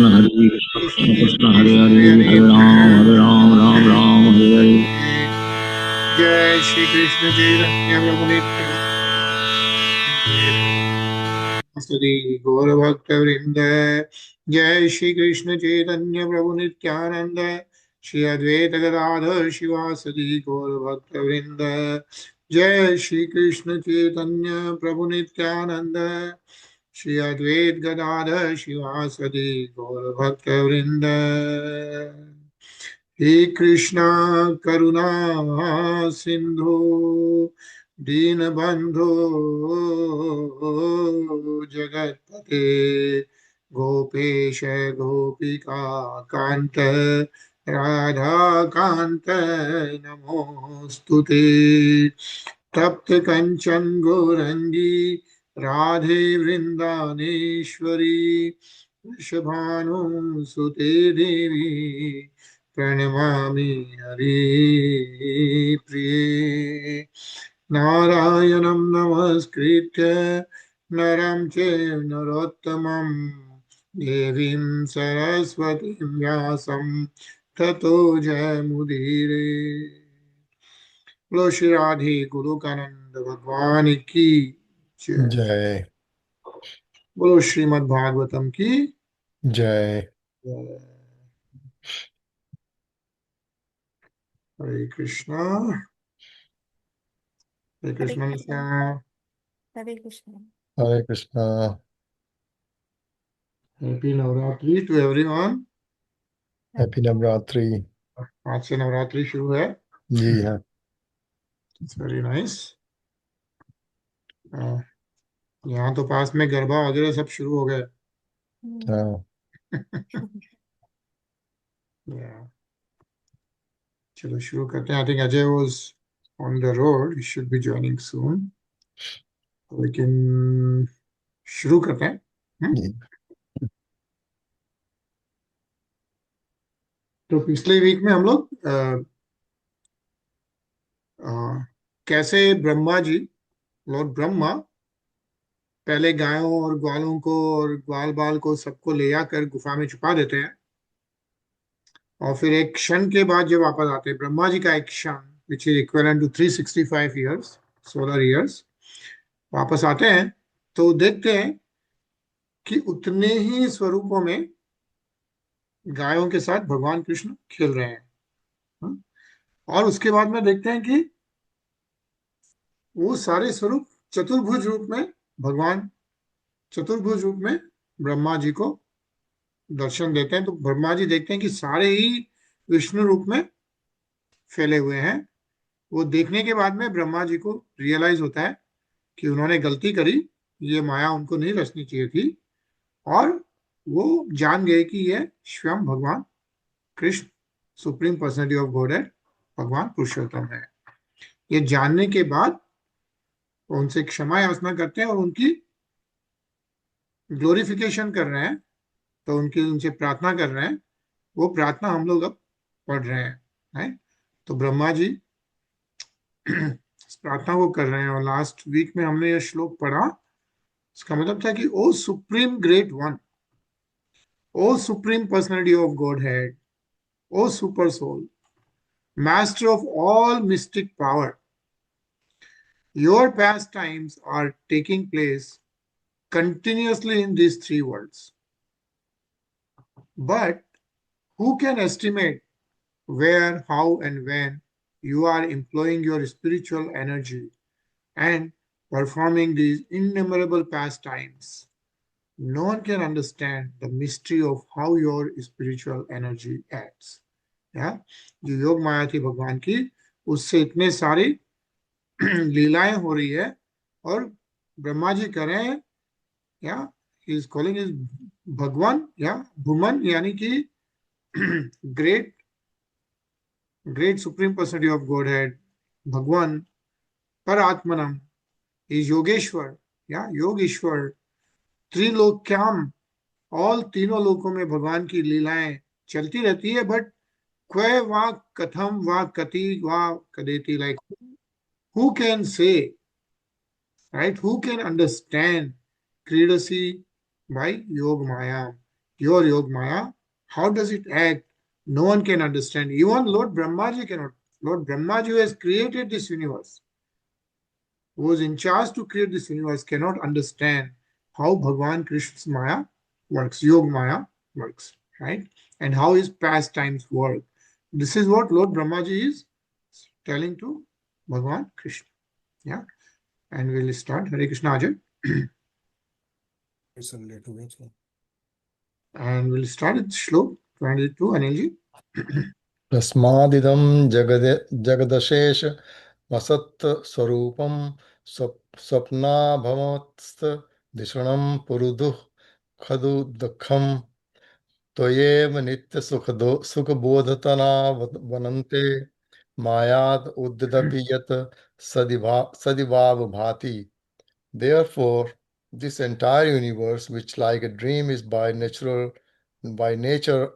Krishna Hare Krishna Krishna Hare Hare Hare Ram Ram Ram Hare Hare. जय श्री कृष्ण चैतन्य प्रभु नित्यानंद गौर भक्त वृंद। जय श्री कृष्ण चैतन्य प्रभु नित्यानंद श्री अद्वैत गदाधर शिवासदि गौर भक्त वृंद। जय श्री कृष्ण चैतन्य प्रभु नित्यानंद श्री अद्वैत गदाधर शिवासदि गौर भक्त वृंद। हे कृष्णा करुणा सिंधु दीनबंधो जगत्पते गोपेश गोपिका कांत राधा कांत नमोस्तुते। तप्त कंचन गौरंगी राधे वृंदानेश्वरी वृषभानुसुते देवी प्रणमामि हरि प्रिये। नारायणं नमस्कृत्य नरं चैव नरोत्तमं देवीं सरस्वतीं व्यासं ततो जयमुदीरये। बोलो श्री राधे गोलोकानंद भगवान की जय। बोलो श्रीमद् भागवतम की जय। Hare Krishna Hare Krishna Hare Krishna. Hare Krishna. Happy Navratri to everyone. Happy Navratri. आज से नवरात्रि शुरू है। जी हाँ। It's very nice. यहाँ तो पास में गरबा वगैरह सब शुरू हो गए। हाँ। Yeah. चलो शुरू करते हैं। I think Ajay was on the road, he should be joining soon. लेकिन शुरू करते हैं। तो पिछले वीक में हम लोग कैसे ब्रह्मा जी, लॉर्ड ब्रह्मा पहले गायों और ग्वालों को और ग्वाल बाल को सबको ले आकर गुफा में छुपा देते हैं, और फिर एक क्षण के बाद जब वापस आते हैं, ब्रह्मा जी का एक क्षण which is equivalent to 365 years, solar years, वापस आते हैं तो देखते हैं कि उतने ही स्वरूपों में गायों के साथ भगवान कृष्ण खेल रहे हैं। और उसके बाद में देखते हैं कि वो सारे स्वरूप चतुर्भुज रूप में, भगवान चतुर्भुज रूप में ब्रह्मा जी को दर्शन देते हैं। तो ब्रह्मा जी देखते हैं कि सारे ही विष्णु रूप में फैले हुए हैं। वो देखने के बाद में ब्रह्मा जी को रियलाइज होता है कि उन्होंने गलती करी, ये माया उनको नहीं रचनी चाहिए थी, और वो जान गए कि ये स्वयं भगवान Krishna, supreme personality of godhead, भगवान पुरुषोत्तम है। ये जानने के बाद उनसे क्षमा याचना करते हैं और उनकी ग्लोरिफिकेशन कर रहे हैं। तो उनसे प्रार्थना कर रहे हैं। वो प्रार्थना हम लोग अब पढ़ रहे हैं। तो ब्रह्मा जी इस प्रार्थना को कर रहे हैं, और लास्ट वीक में हमने यह श्लोक पढ़ा। इसका मतलब था कि O supreme great one, O supreme personality of godhead, O super soul, master of all mystic power, your pastimes are taking place continuously in these three worlds. But who can estimate where, how, and when you are employing your spiritual energy and performing these innumerable pastimes? No one can understand the mystery of how your spiritual energy acts. या जो योग माया थी भगवान की, उससे इतने सारी लीलाएं हो रही है, और ब्रह्मा जी कह रहे हैं, या ही इज कॉलिंग इज भगवान या भूमन, यानी कि great great supreme personality of God head, भगवान पर आत्मनम, इज योगेश्वर या योगेश्वर, त्रिलोक्याम, ऑल तीनों लोकों में भगवान की लीलाएं चलती रहती है। बट क्वे वा कथम वा कति वा कदेति, like who can say, right? Who can understand Kridasi by Yog Maya? pure Yog Maya. How does it act? No one can understand. Even Lord Brahmaji cannot. Lord Brahmaji, who has created this universe, who is in charge to create this universe, cannot understand how Bhagavan Krishna's Maya works, Yog Maya works, right? And how his pastimes work. This is what Lord Brahmaji is telling to Bhagavan Krishna. Yeah. And we'll start. Hare Krishna Ajay. And we'll start with Shlok 22, Anilji. तस्मादिदं जगदशेष वसत् स्वरूपं स्वप्नाभवत्स्त धिषणं पुरुदुः खदु दुःखं त्वयेव सुखबोधतना वनन्ते मायात् उद्यदपि यत् सदिवाव भाति. Therefore, this entire universe, which like a dream is by nature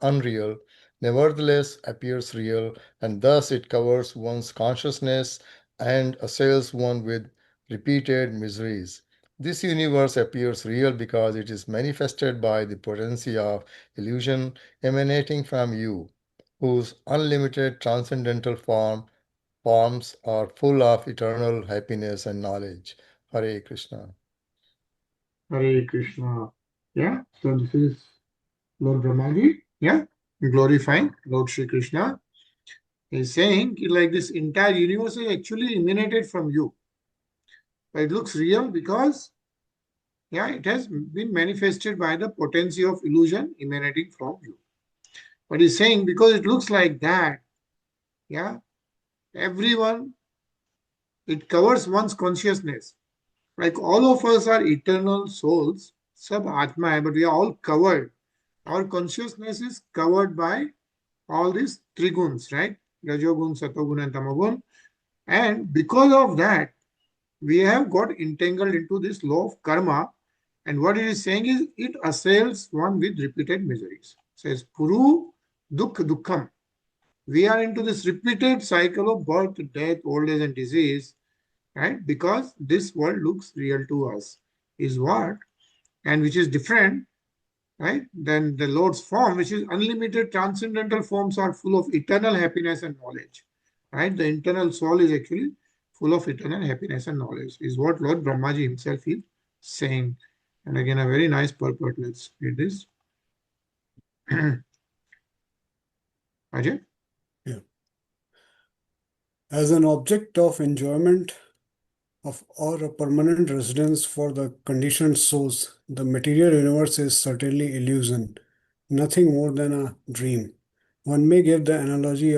unreal, nevertheless appears real, and thus it covers one's consciousness and assails one with repeated miseries. This universe appears real because it is manifested by the potency of illusion emanating from you, whose unlimited transcendental forms are full of eternal happiness and knowledge. Hare Krishna. Hare Krishna. Yeah. So this is Lord Brahmaji. Yeah. Glorifying Lord Shri Krishna. He's saying like this entire universe is actually emanated from you. But it looks real because it has been manifested by the potency of illusion emanating from you. But he's saying because it looks like that, everyone, it covers one's consciousness. Like all of us are eternal souls, sab atma hai, but we are all covered. Our consciousness is covered by all these three guns, right? Rajogun, Satogun, and Tamagun. And because of that, we have got entangled into this law of karma. And what it is saying is it assails one with repeated miseries. It says, Puru Dukh Dukkham. We are into this repeated cycle of birth, death, old age, and disease, right? Because this world looks real to us, is what? And which is different, right? Then the Lord's form, which is unlimited transcendental forms, are full of eternal happiness and knowledge, right? The internal soul is actually full of eternal happiness and knowledge, is what Lord Brahmaji himself is saying. And again, a very nice purport. Let's read this. Ajay? Yeah. As an object of enjoyment or a permanent residence for the conditioned souls, the material universe is certainly illusion, nothing more than a dream. One may give the analogy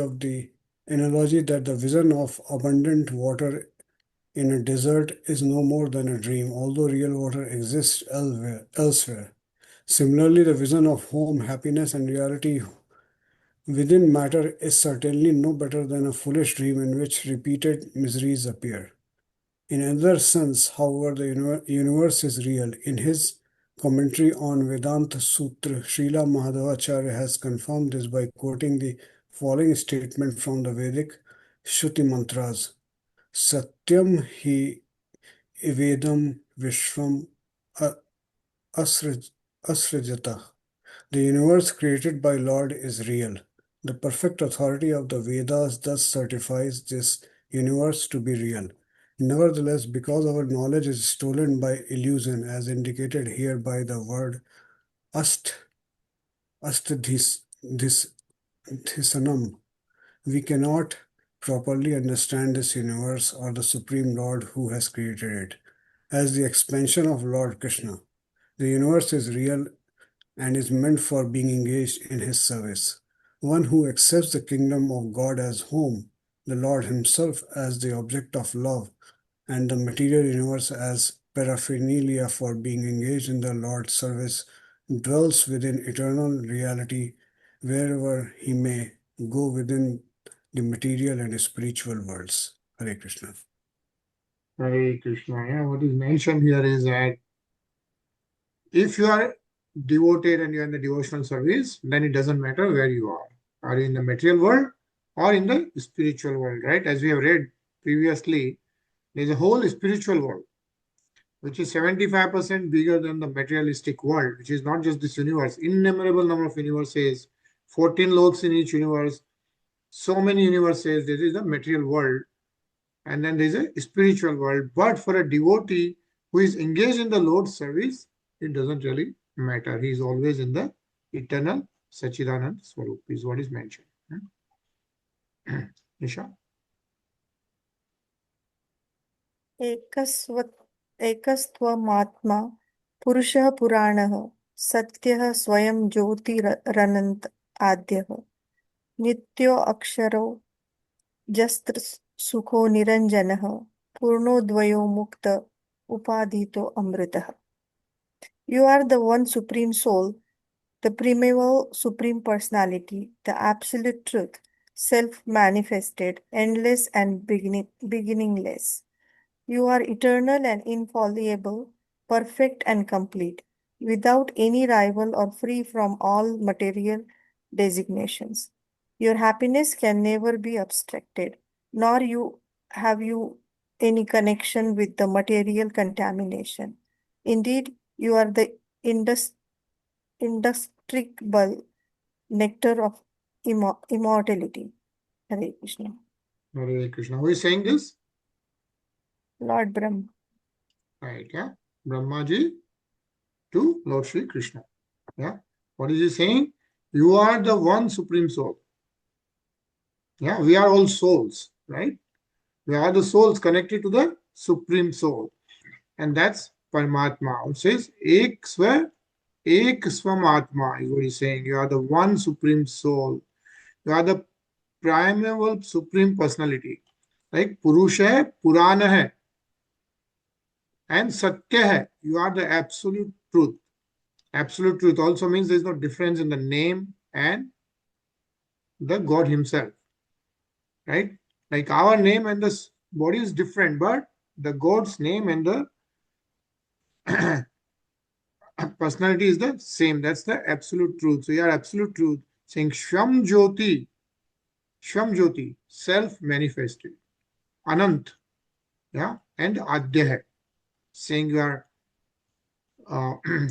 that the vision of abundant water in a desert is no more than a dream, although real water exists elsewhere. Similarly, the vision of home, happiness, and reality within matter is certainly no better than a foolish dream in which repeated miseries appear. In another sense, however, the universe is real. In his commentary on Vedanta Sutra, Srila Madhvacharya has confirmed this by quoting the following statement from the Vedic Shruti mantras. Satyam hi ivedam vishvam asrajata. The universe created by Lord is real. The perfect authority of the Vedas thus certifies this universe to be real. Nevertheless, because our knowledge is stolen by illusion, as indicated here by the word astadhisanam, we cannot properly understand this universe or the Supreme Lord who has created it as the expansion of Lord Krishna. The universe is real and is meant for being engaged in his service. One who accepts the kingdom of God as home, the Lord himself as the object of love, and the material universe as paraphernalia for being engaged in the Lord's service, dwells within eternal reality wherever he may go within the material and spiritual worlds. Hare Krishna. Hare Krishna. Yeah, what is mentioned here is that if you are devoted and you are in the devotional service, then it doesn't matter where you are. Are you in the material world or in the spiritual world, right? As we have read previously, there is a whole spiritual world. which is 75% bigger than the materialistic world, which is not just this universe. Innumerable number of universes, 14 loks in each universe, so many universes. There is a material world, and then there is a spiritual world. But for a devotee who is engaged in the Lord's service, it doesn't really matter. He is always in the eternal Sachidanand Swarup, is what is mentioned. Nisha? एकस्त्वमात्मा पुरुषः पुराणः सत्यः स्वयं ज्योतिरनन्त आद्यः नित्यो अक्षरो जस्त्र सुखो निरञ्जनः पूर्णोद्वयो मुक्त उपाधितो अमृतः. You are the one supreme soul, the primeval supreme personality, the absolute truth, self-manifested, endless and beginningless. You are eternal and infallible, perfect and complete, without any rival or free from all material designations. Your happiness can never be abstracted, nor have you any connection with the material contamination. Indeed, you are the indestructible nectar of immortality. Hare Krishna. Hare Krishna. Who is saying this? Lord Brahma. Right, yeah. Brahmaji to Lord Sri Krishna. Yeah. What is he saying? You are the one supreme soul. Yeah, we are all souls, right? We are the souls connected to the supreme soul. And that's Paramatma. It says Ek Swamatma is what he's saying. You are the one supreme soul. You are the primeval supreme personality. Like Purusha hai, Purana hai, and Satya hai. You are the absolute truth. Absolute truth also means there is no difference in the name and the God himself. Right? Like our name and the body is different, but the God's name and the personality is the same. That's the absolute truth. So you are absolute truth. Saying Sham Jyoti, self-manifested. Anant, yeah, and Adya. Saying you are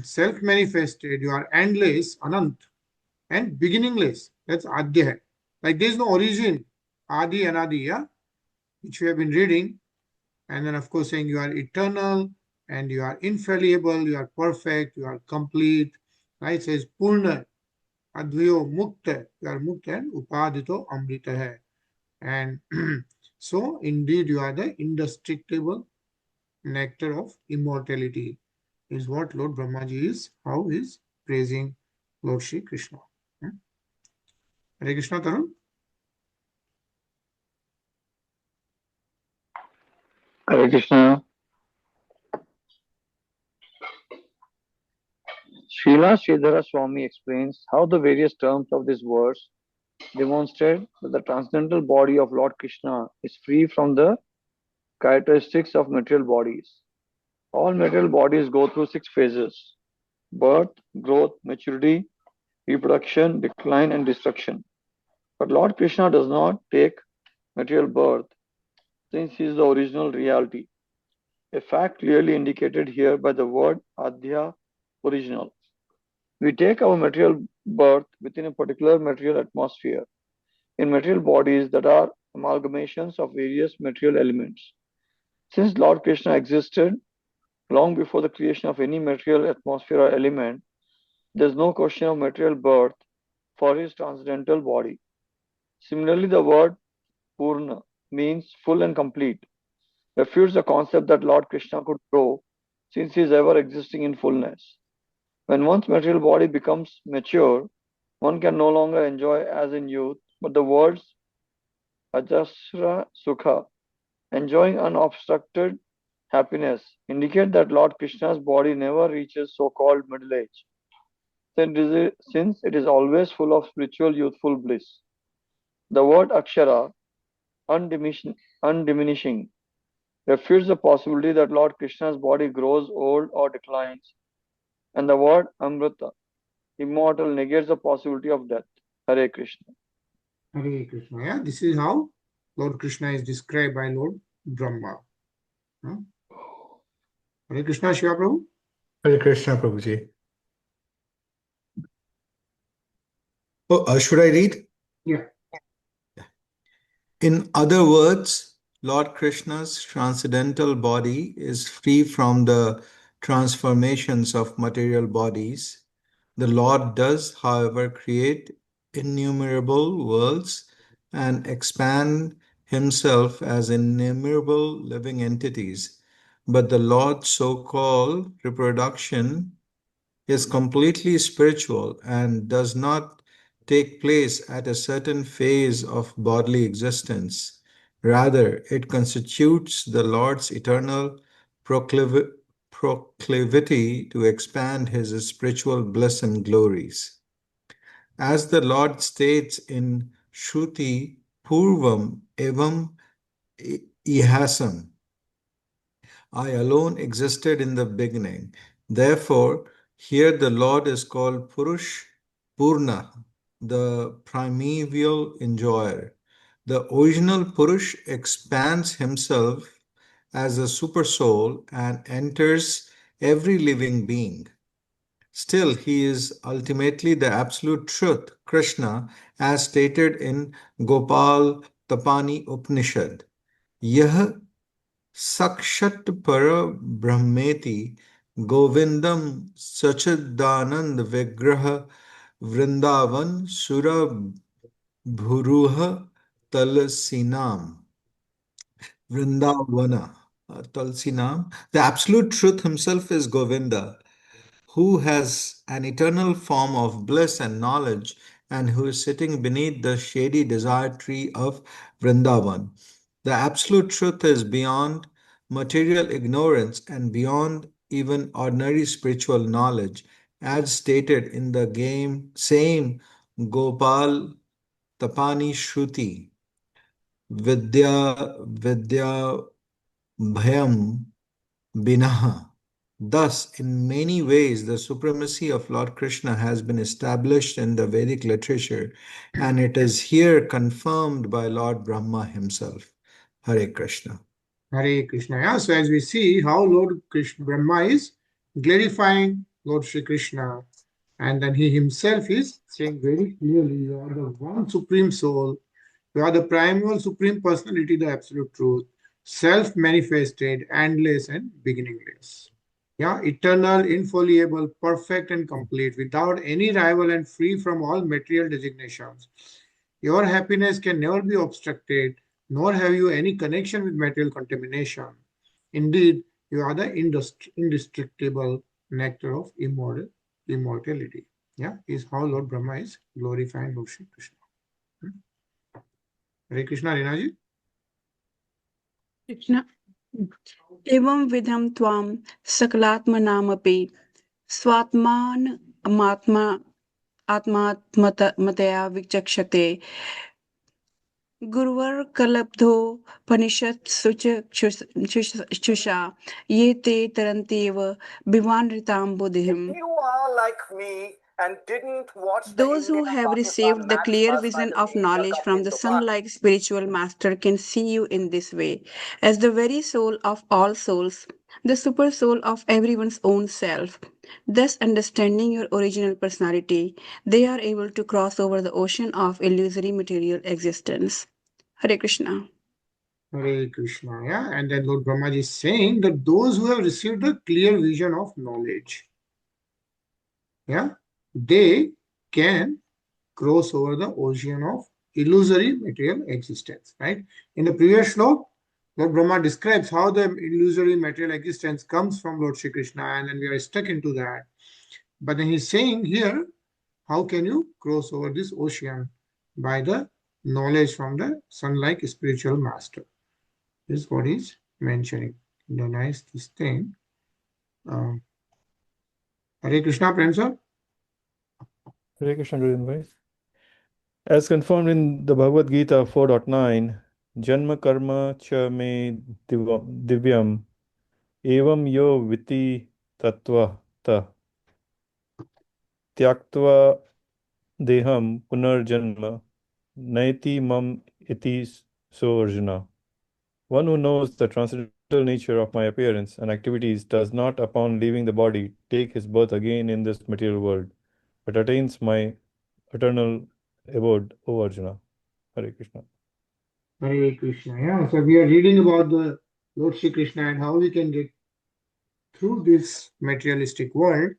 self-manifested, you are endless, Anant, and beginningless. That's Adya. Like there is no origin, Adi, Anadi, yeah, which we have been reading. And then, of course, saying you are eternal and you are infallible, you are perfect, you are complete. Right? It says Purna, Advayo Mukta, you are Mukta and Upadito Amrita hai. And so, indeed, you are the indestructible nectar of immortality, is what Lord Brahmaji is, how he is praising Lord Sri Krishna. Hare Krishna, Tarun. Hare Krishna. Srila Sridhara Swami explains how the various terms of this verse demonstrate that the transcendental body of Lord Krishna is free from the characteristics of material bodies. All material bodies go through 6 phases: birth, growth, maturity, reproduction, decline, and destruction. But Lord Krishna does not take material birth, since he is the original reality, a fact clearly indicated here by the word Adhya, original. We take our material birth within a particular material atmosphere, in material bodies that are amalgamations of various material elements. Since Lord Krishna existed long before the creation of any material atmosphere or element, there is no question of material birth for his transcendental body. Similarly, the word Purna means full and complete, refutes the concept that Lord Krishna could grow, since he is ever existing in fullness. When one's material body becomes mature, one can no longer enjoy as in youth, but the words Ajasra Sukha, enjoying unobstructed happiness, indicate that Lord Krishna's body never reaches so-called middle age, since it is always full of spiritual youthful bliss. The word Akshara, undiminishing, refutes the possibility that Lord Krishna's body grows old or declines, and the word Amrita, immortal, negates the possibility of death. Hare Krishna. Hare Krishna. Yeah, this is how Lord Krishna is described by Lord Brahma. Hare Krishna, Shiva Prabhu. Hare Krishna, Prabhuji. Oh, should I read? Yeah. In other words, Lord Krishna's transcendental body is free from the transformations of material bodies. The Lord does, however, create innumerable worlds and expand himself as innumerable living entities. But the Lord's so-called reproduction is completely spiritual and does not take place at a certain phase of bodily existence. Rather, it constitutes the Lord's eternal proclivity to expand his spiritual bliss and glories. As the Lord states in Shruti Purvam Evam Ihasam, I alone existed in the beginning. Therefore, here the Lord is called Purush Purna, the primeval enjoyer. The original Purush expands himself as a supersoul and enters every living being. Still, he is ultimately the absolute truth, Krishna, as stated in Gopal Tapani Upanishad. Yah Sakshat para Brahmeti Govindam Sachidanand Vigraha Vrindavan Sura Bhuruha Talsinam Vrindavana Talsinam. The absolute truth himself is Govinda, who has an eternal form of bliss and knowledge, and who is sitting beneath the shady desire tree of Vrindavan. The absolute truth is beyond material ignorance and beyond even ordinary spiritual knowledge, as stated in the same Gopal Tapani Shruti. Vidya Bhayam Binaha. Thus, in many ways, the supremacy of Lord Krishna has been established in the Vedic literature, and it is here confirmed by Lord Brahma himself. Hare Krishna. Hare Krishna. Yeah. So as we see how Lord Krishna Brahma is glorifying Lord Shri Krishna, and then he himself is saying very clearly, you are the one supreme soul, you are the primal supreme personality, the absolute truth, self-manifested, endless and beginningless. Yeah, eternal, infallible, perfect and complete, without any rival and free from all material designations. Your happiness can never be obstructed, nor have you any connection with material contamination. Indeed, you are the indestructible nectar of immortality. Yeah, is how Lord Brahma is glorifying Lord Shri Krishna. Hare Krishna, Rinaji. Krishna एवं विधम त्वां सकलात्मनामपि स्वात्मानमात्मा आत्मात्मतया विचक्षते गुरुवर्कलब्धोपनिषत्सुचा ये ते तरन्त्येव विवानृतां बुद्धिम्. If you are like me and didn't watch the Those who India have Pakistan received the match clear last vision night of in Asia knowledge Cup from the into Pakistan, sun-like spiritual master can see you in this way. As the very soul of all souls, the super soul of everyone's own self. Thus, understanding your original personality, they are able to cross over the ocean of illusory material existence. Hare Krishna. Hare Krishna. Yeah, and then Lord Brahma is saying that those who have received the clear vision of knowledge, yeah, they can cross over the ocean of illusory material existence, right? In the previous slok, Lord Brahma describes how the illusory material existence comes from Lord Shri Krishna, and then we are stuck into that. But then he's saying here, how can you cross over this ocean? By the knowledge from the sun-like spiritual master. This is what he's mentioning. The nice this thing. Hare Krishna, Prem sir. Hare Krishna, Govind. As confirmed in the Bhagavad Gita 4.9, Janma karma cha me divyam evam yo viti tattva ta tyaktva deham punarjanma naiti mam iti so Arjuna. One who knows the transcendental nature of my appearance and activities does not, upon leaving the body, take his birth again in this material world, but attains my eternal abode, O Arjuna. Hare Krishna. Hare Krishna. Yeah, so we are reading about the Lord Shri Krishna and how we can get through this materialistic world.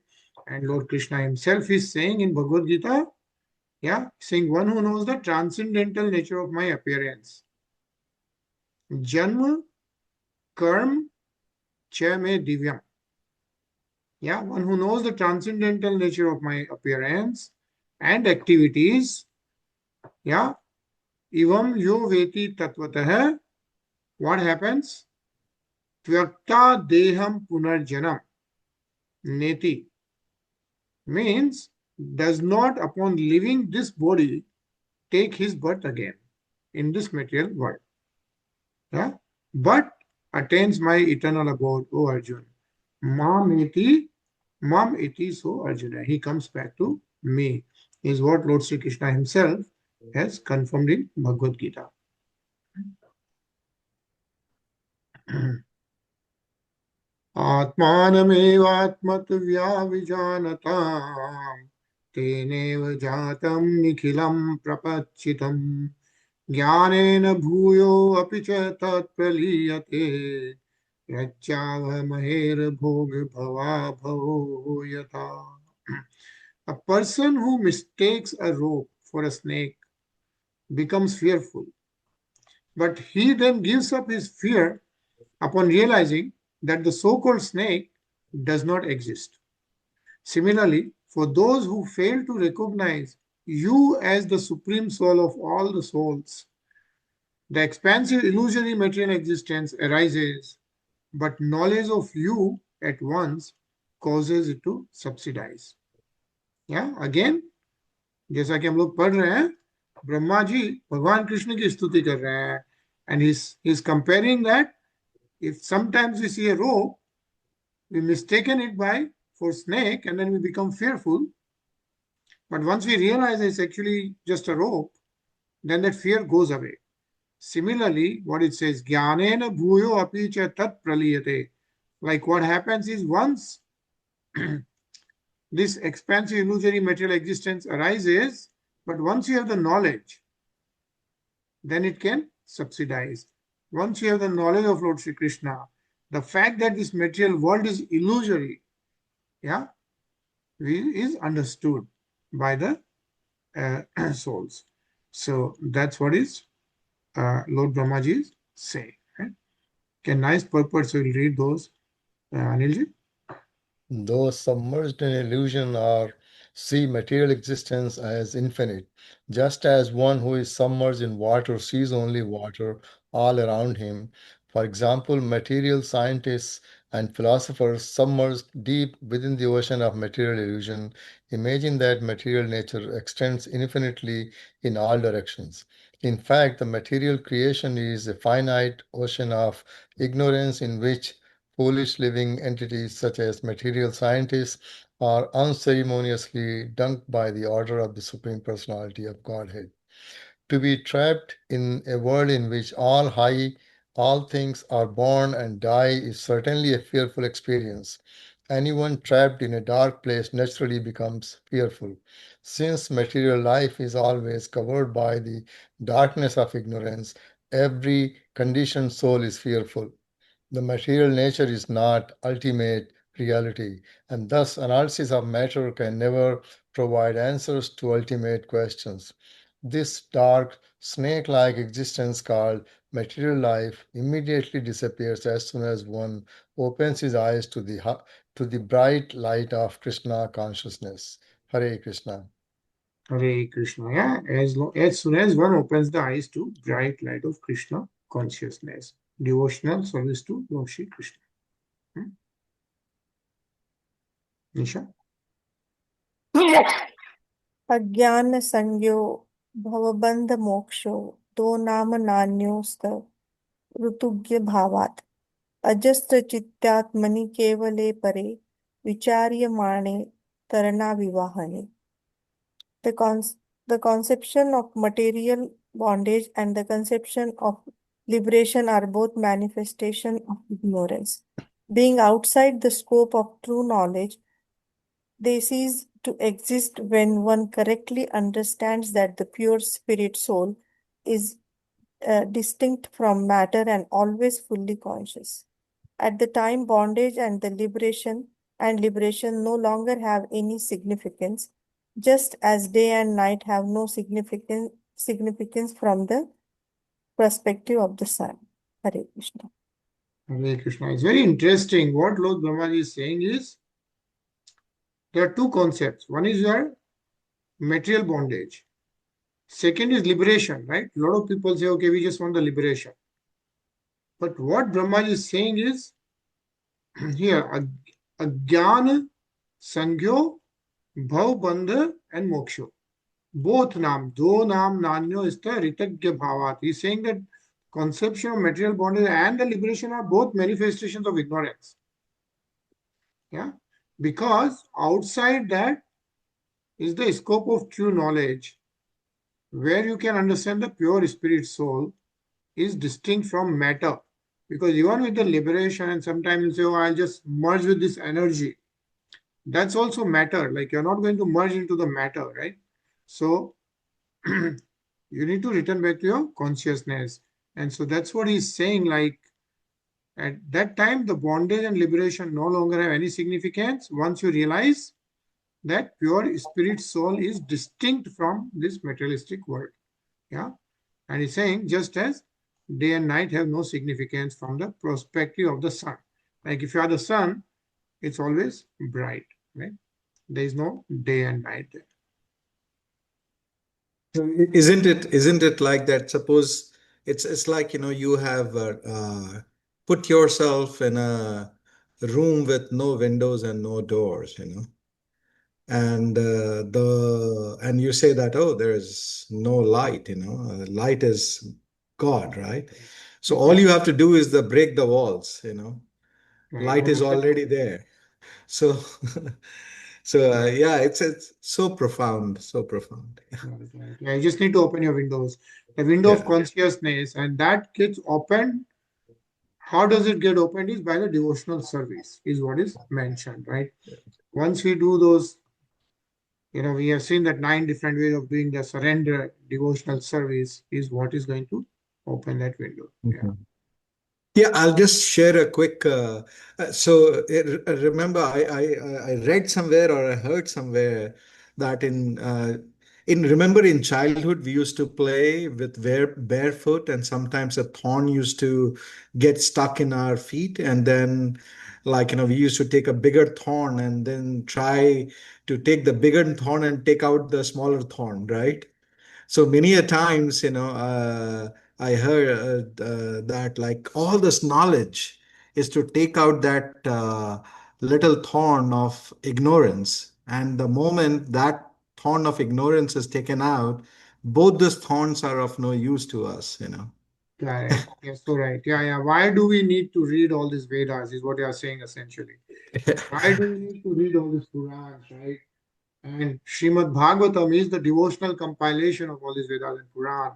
And Lord Krishna himself is saying in Bhagavad Gita, yeah, saying one who knows the transcendental nature of my appearance. Janma karma cha me divyam. Yeah, one who knows the transcendental nature of my appearance and activities. Yeah, evam yo veti tatvatah. What happens? Tyakta deham punarjanam. Neti means does not, upon leaving this body, take his birth again in this material world. Yeah? But attains my eternal abode, O Arjuna. Mam iti so Arjuna. He comes back to me, is what Lord Sri Krishna himself has confirmed in Bhagavad Gita. आत्मानमेवात्मतव्याविजानताम् तेनेव जातं निखिलं प्रपच्चितम् ज्ञानेन भूयो अपि च तत्प्रलीयते यच्चावमहेर्भोगभवा भवो यथा. A person who mistakes a rope for a snake becomes fearful, but he then gives up his fear upon realizing that the so-called snake does not exist. Similarly, for those who fail to recognize you as the supreme soul of all the souls, the expansive illusory material existence arises, but knowledge of you at once causes it to subsidize. Yeah, again, जैसा कि हम लोग पढ़ रहे हैं, ब्रह्मा जी भगवान कृष्ण की स्तुति कर रहे हैं, and he's comparing that if sometimes we see a rope, we mistaken it for snake and then we become fearful. But once we realize it's actually just a rope, then that fear goes away. Similarly, what it says, Jnanena bhuyo api cha tat praliyate. Like what happens is once this expansive illusory material existence arises, but once you have the knowledge, then it can subsidize. Once you have the knowledge of Lord Shri Krishna, the fact that this material world is illusory, yeah, is understood by the souls. So that's what is Lord Brahmaji is saying. Right? Okay, nice purpose. We'll read those. Anilji? Those submerged in illusion are see material existence as infinite, just as one who is submerged in water sees only water all around him. For example, material scientists and philosophers submerged deep within the ocean of material illusion imagine that material nature extends infinitely in all directions. In fact, the material creation is a finite ocean of ignorance in which foolish living entities such as material scientists are unceremoniously dunked by the order of the Supreme Personality of Godhead. To be trapped in a world in which all things are born and die is certainly a fearful experience. Anyone trapped in a dark place naturally becomes fearful. Since material life is always covered by the darkness of ignorance, every conditioned soul is fearful. The material nature is not ultimate reality, and thus analysis of matter can never provide answers to ultimate questions. This dark, snake-like existence called material life immediately disappears as soon as one opens his eyes to the bright light of Krishna consciousness. Hare Krishna. Hare Krishna. Yeah, as soon as one opens the eyes to bright light of Krishna consciousness, devotional service to Lord Shri Krishna. Nisha? अज्ञान संज्ञो भवबंध मोक्षो दो नाम नान्योस्त ऋतुज्ञ भावात् अजस्त्र चित्तात्मनि केवले परे विचार्यमाणे तरना विवाहने. The conception of material bondage and the conception of liberation are both manifestation of ignorance. Being outside the scope of true knowledge, they cease to exist when one correctly understands that the pure spirit soul is distinct from matter and always fully conscious. At the time, bondage and the liberation no longer have any significance, just as day and night have no significance from the perspective of the sun. Hare Krishna. Hare Krishna. It's very interesting. What Lord Brahmaji is saying is there are two concepts. One is your material bondage. Second is liberation, right? A lot of people say, okay, we just want the liberation. But what Brahmaji is saying is here, Ajnana, Sangyo, Bhav, Bandha, and Moksha. Both nam, do nam, nanyo is the ritagya bhavat. He's saying that conception of material bondage and the liberation are both manifestations of ignorance. Yeah, because outside that is the scope of true knowledge, where you can understand the pure spirit soul is distinct from matter. Because even with the liberation, and sometimes you say, oh, I'll just merge with this energy. That's also matter. Like you're not going to merge into the matter, right? So you need to return back to your consciousness. And so that's what he's saying. Like at that time, the bondage and liberation no longer have any significance once you realize that pure spirit soul is distinct from this materialistic world. Yeah. And he's saying just as day and night have no significance from the perspective of the sun. Like if you are the sun, it's always bright, right? There is no day and night there. So isn't it like that? Suppose it's like, you have put yourself in a room with no windows and no doors, and and you say that, oh, there is no light, light is God, right? So all you have to do is break the walls, light is already there. So yeah, it's so profound, so profound. Yeah, you just need to open your windows, the window of consciousness, and that gets opened. How does it get opened? Is by the devotional service, is what is mentioned, right? Once we do those, we have seen that 9 different ways of doing the surrender devotional service is what is going to open that window. Yeah. Yeah, I'll just share a quick. Remember, I read somewhere or I heard somewhere that remember in childhood we used to play with barefoot, and sometimes a thorn used to get stuck in our feet, and then we used to take a bigger thorn and then try to take the bigger thorn and take out the smaller thorn, right? So many a times, I heard that like all this knowledge is to take out that little thorn of ignorance. And the moment that thorn of ignorance is taken out, both these thorns are of no use to us. Correct. Yes, so right. Yeah. Why do we need to read all these Vedas is what you are saying essentially. Why do we need to read all these Purans, right? And SrimadBhagavatam is the devotional compilation of all these Vedas and Puran.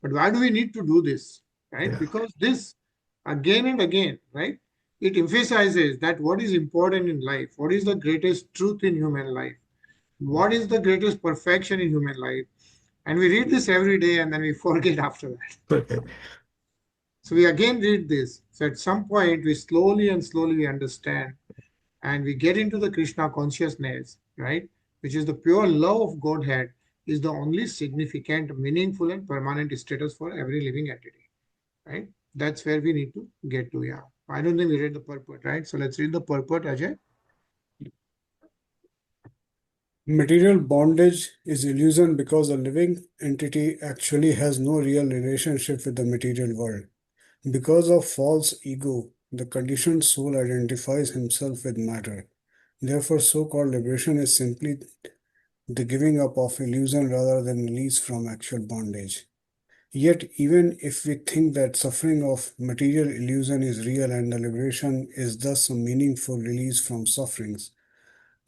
But why do we need to do this, right? Yeah. Because this, again and again, right, it emphasizes that what is important in life, what is the greatest truth in human life, what is the greatest perfection in human life. And we read this every day and then we forget after that. Okay. So we again read this. So at some point, we slowly and slowly we understand and we get into the Krishna consciousness, right? Which is the pure love of Godhead, is the only significant, meaningful, and permanent status for every living entity, right? That's where we need to get to. Yeah. I don't think we read the purport, right? So let's read the purport, Ajay. Material bondage is illusion because a living entity actually has no real relationship with the material world. Because of false ego, the conditioned soul identifies himself with matter. Therefore, so-called liberation is simply the giving up of illusion rather than release from actual bondage. Yet, even if we think that suffering of material illusion is real and the liberation is thus a meaningful release from sufferings,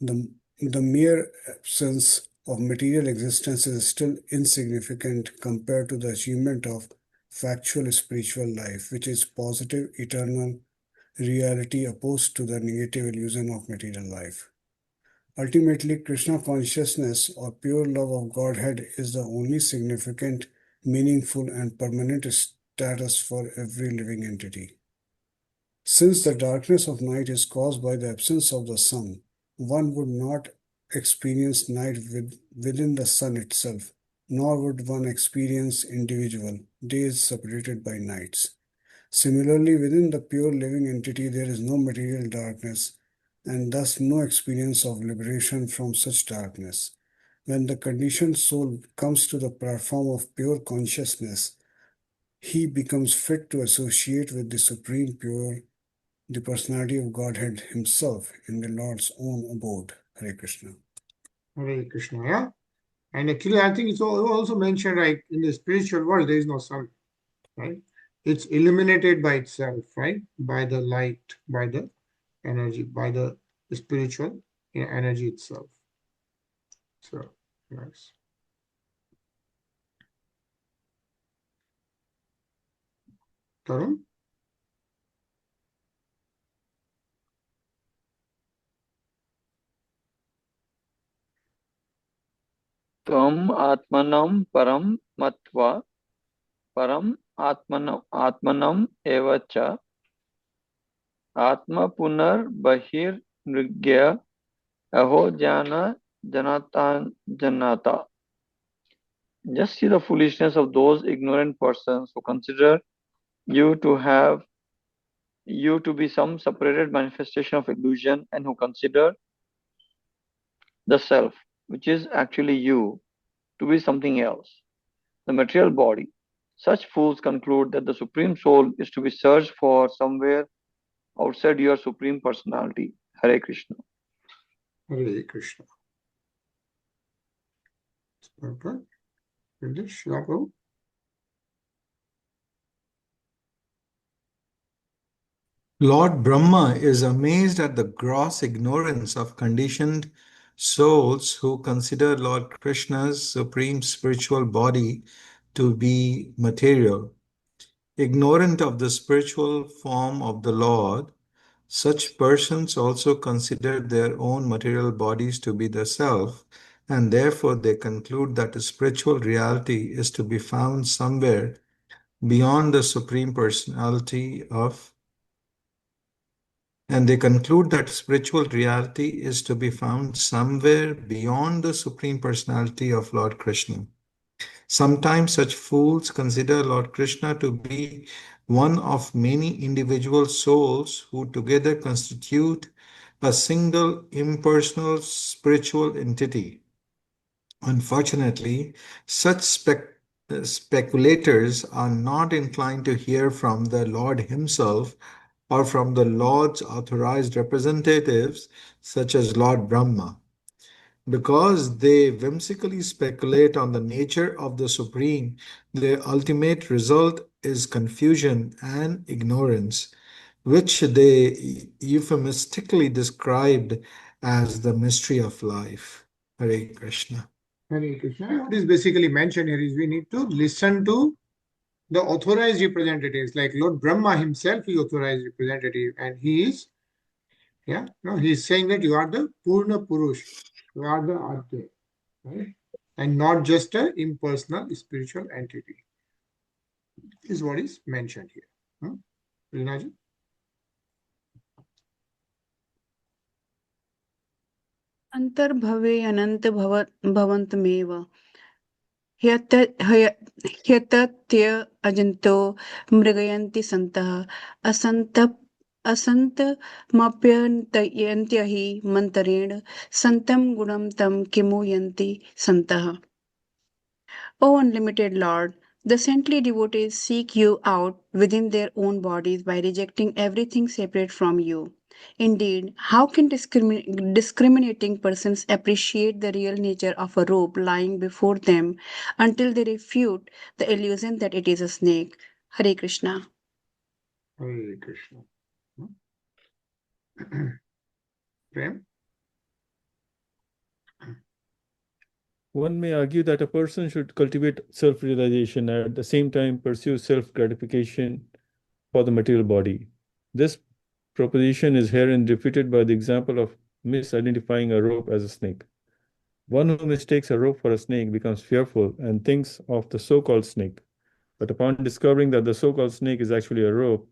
the mere absence of material existence is still insignificant compared to the achievement of factual spiritual life, which is positive, eternal reality opposed to the negative illusion of material life. Ultimately, Krishna consciousness or pure love of Godhead is the only significant, meaningful, and permanent status for every living entity. Since the darkness of night is caused by the absence of the sun, one would not experience night within the sun itself, nor would one experience individual days separated by nights. Similarly, within the pure living entity, there is no material darkness, and thus no experience of liberation from such darkness. When the conditioned soul comes to the platform of pure consciousness, he becomes fit to associate with the Supreme Pure, the personality of Godhead himself in the Lord's own abode. Hare Krishna. Hare Krishna, yeah. And actually, I think it's also mentioned, right, in the spiritual world, there is no sun, right? It's illuminated by itself, right? By the light, by the energy, by the spiritual energy itself. So, nice. Tarun? Tvam atmanam param matva param atmanam evacha atma punar bahir nrigya aho jana janata. Just see the foolishness of those ignorant persons who consider you to be some separated manifestation of illusion, and who consider the self, which is actually you, to be something else, the material body. Such fools conclude that the Supreme Soul is to be searched for somewhere outside your Supreme Personality. Hare Krishna. Hare Krishna. Perfect. Finish, Prabhu. Lord Brahma is amazed at the gross ignorance of conditioned souls who consider Lord Krishna's supreme spiritual body to be material. Ignorant of the spiritual form of the Lord, such persons also consider their own material bodies to be the self, and therefore they conclude that a spiritual reality is to be found somewhere beyond the Supreme Personality of And they conclude that spiritual reality is to be found somewhere beyond the Supreme Personality of Lord Krishna. Sometimes such fools consider Lord Krishna to be one of many individual souls who together constitute a single impersonal spiritual entity. Unfortunately, such speculators are not inclined to hear from the Lord himself or from the Lord's authorized representatives, such as Lord Brahma. Because they whimsically speculate on the nature of the Supreme, their ultimate result is confusion and ignorance, which they euphemistically described as the mystery of life. Hare Krishna. Hare Krishna. What is basically mentioned here is we need to listen to the authorized representatives, like Lord Brahma himself is authorized representative, and he is, he's saying that you are the Purna Purush, you are the Artha, right? And not just an impersonal spiritual entity, is what is mentioned here. Rinaji? अंतर्भवे अनंत भवन्तमेव ह्यतत्य अजन्तो मृगयन्ति सन्तः असन्तमप्यन्त्यन्त्य हि मन्तरेण सन्तं गुणं तं किमु यन्ति सन्तः. O unlimited Lord, the saintly devotees seek you out within their own bodies by rejecting everything separate from you. Indeed, how can discriminating persons appreciate the real nature of a rope lying before them until they refute the illusion that it is a snake? Hare Krishna. Hare Krishna. Prem? One may argue that a person should cultivate self-realization and at the same time pursue self-gratification for the material body. This proposition is herein refuted by the example of misidentifying a rope as a snake. One who mistakes a rope for a snake becomes fearful and thinks of the so-called snake. But upon discovering that the so-called snake is actually a rope,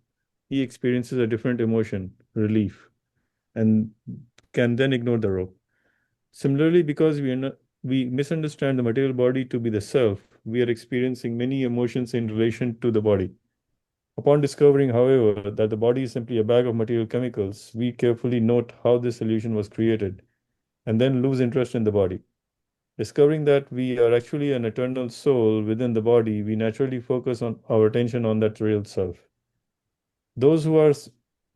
he experiences a different emotion, relief, and can then ignore the rope. Similarly, because we misunderstand the material body to be the self, we are experiencing many emotions in relation to the body. Upon discovering, however, that the body is simply a bag of material chemicals, we carefully note how this illusion was created and then lose interest in the body. Discovering that we are actually an eternal soul within the body, we naturally focus on our attention on that real self. Those who are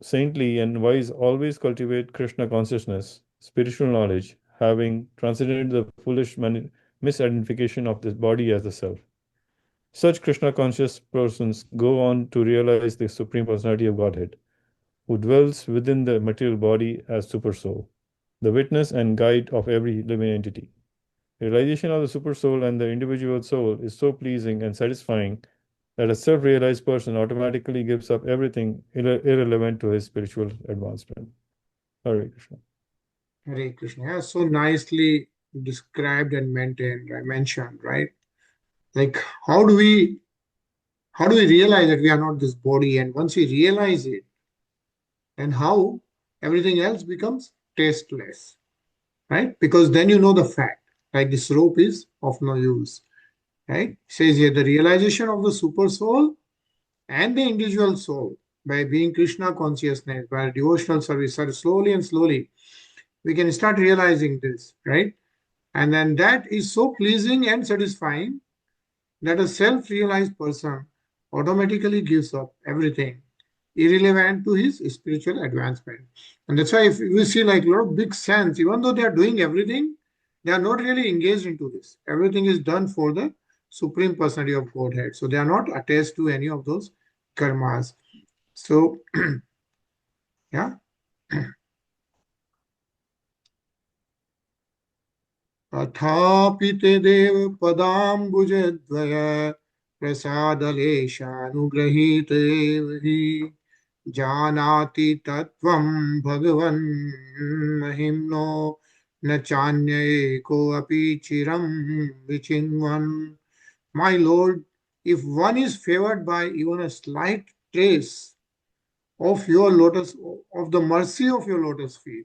saintly and wise always cultivate Krishna consciousness, spiritual knowledge, having transcended the foolish misidentification of this body as the self. Such Krishna conscious persons go on to realize the Supreme Personality of Godhead, who dwells within the material body as Supersoul, the witness and guide of every living entity. Realization of the Supersoul and the individual soul is so pleasing and satisfying that a self-realized person automatically gives up everything irrelevant to his spiritual advancement. Hare Krishna. Hare Krishna. Yeah, so nicely described and mentioned, right? Like how do we realize that we are not this body? And once we realize it, then how everything else becomes tasteless, right? Because then you know the fact, like this rope is of no use, right? It says here the realization of the super soul and the individual soul by being Krishna consciousness, by devotional service, slowly and slowly, we can start realizing this, right? And then that is so pleasing and satisfying that a self-realized person automatically gives up everything irrelevant to his spiritual advancement. And that's why if we see like a lot of big saints, even though they are doing everything, they are not really engaged into this. Everything is done for the Supreme Personality of Godhead. So they are not attached to any of those karmas. So, yeah. अथापि ते देव पदाम्बुजद्वय प्रसादलेशानुगृहीतेव हि जानाति तत्त्वं भगवन् महिम्नो न चान्येकोऽपि चिरं विचिन्वन्. My Lord, if one is favored by even a slight trace of your lotus, of the mercy of your lotus feet,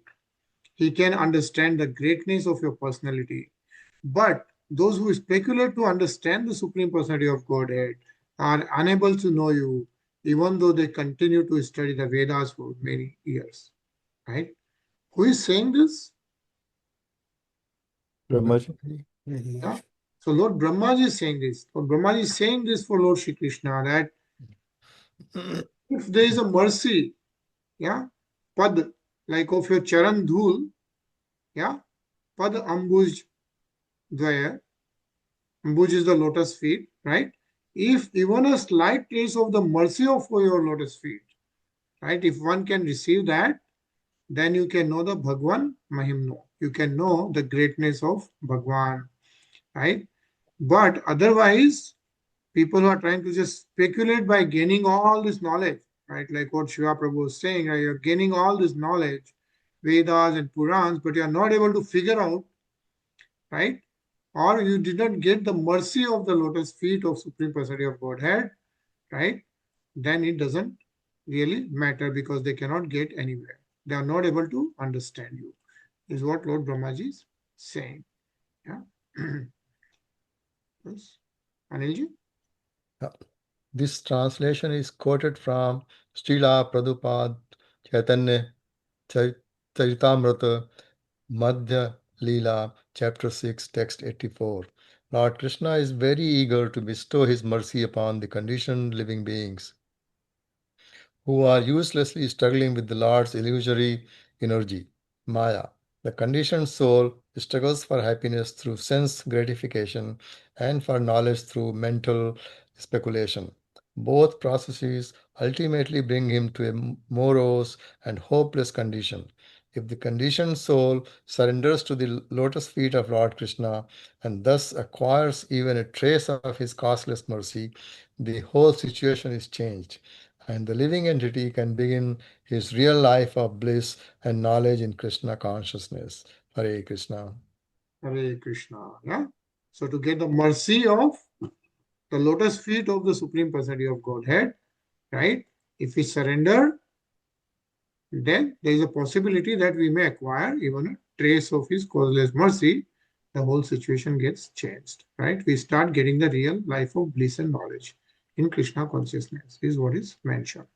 he can understand the greatness of your personality. But those who speculate to understand the Supreme Personality of Godhead are unable to know you, even though they continue to study the Vedas for many years. Right? Who is saying this? Brahmaji. Yeah. So Lord Brahmaji is saying this. Lord Brahmaji is saying this for Lord Shri Krishna, that if there is a mercy, yeah, pad, like of your charan dhul, yeah, pad ambuj dvaya, ambuj is the lotus feet, right? If even a slight trace of the mercy of your lotus feet, right? If one can receive that, then you can know the Bhagwan Mahimno. You can know the greatness of Bhagwan, right? But otherwise, people who are trying to just speculate by gaining all this knowledge, right? Like what Shiva Prabhu is saying, right? You're gaining all this knowledge, Vedas and Purans, but you are not able to figure out, right? Or you did not get the mercy of the lotus feet of Supreme Personality of Godhead, right? Then it doesn't really matter because they cannot get anywhere. They are not able to understand you, is what Lord Brahmaji is saying. Yeah. Yes. Anilji? This translation is quoted from Srila Prabhupada Chaitanya Charitamrita Madhya Leela, chapter 6, text 84. Lord Krishna is very eager to bestow his mercy upon the conditioned living beings who are uselessly struggling with the Lord's illusory energy, Maya. The conditioned soul struggles for happiness through sense gratification and for knowledge through mental speculation. Both processes ultimately bring him to a morose and hopeless condition. If the conditioned soul surrenders to the lotus feet of Lord Krishna and thus acquires even a trace of his costless mercy, the whole situation is changed, and the living entity can begin his real life of bliss and knowledge in Krishna consciousness. Hare Krishna. Hare Krishna. Yeah. So to get the mercy of the lotus feet of the Supreme Personality of Godhead, right? If we surrender, then there is a possibility that we may acquire even a trace of his causeless mercy. The whole situation gets changed, right? We start getting the real life of bliss and knowledge in Krishna consciousness, is what is mentioned.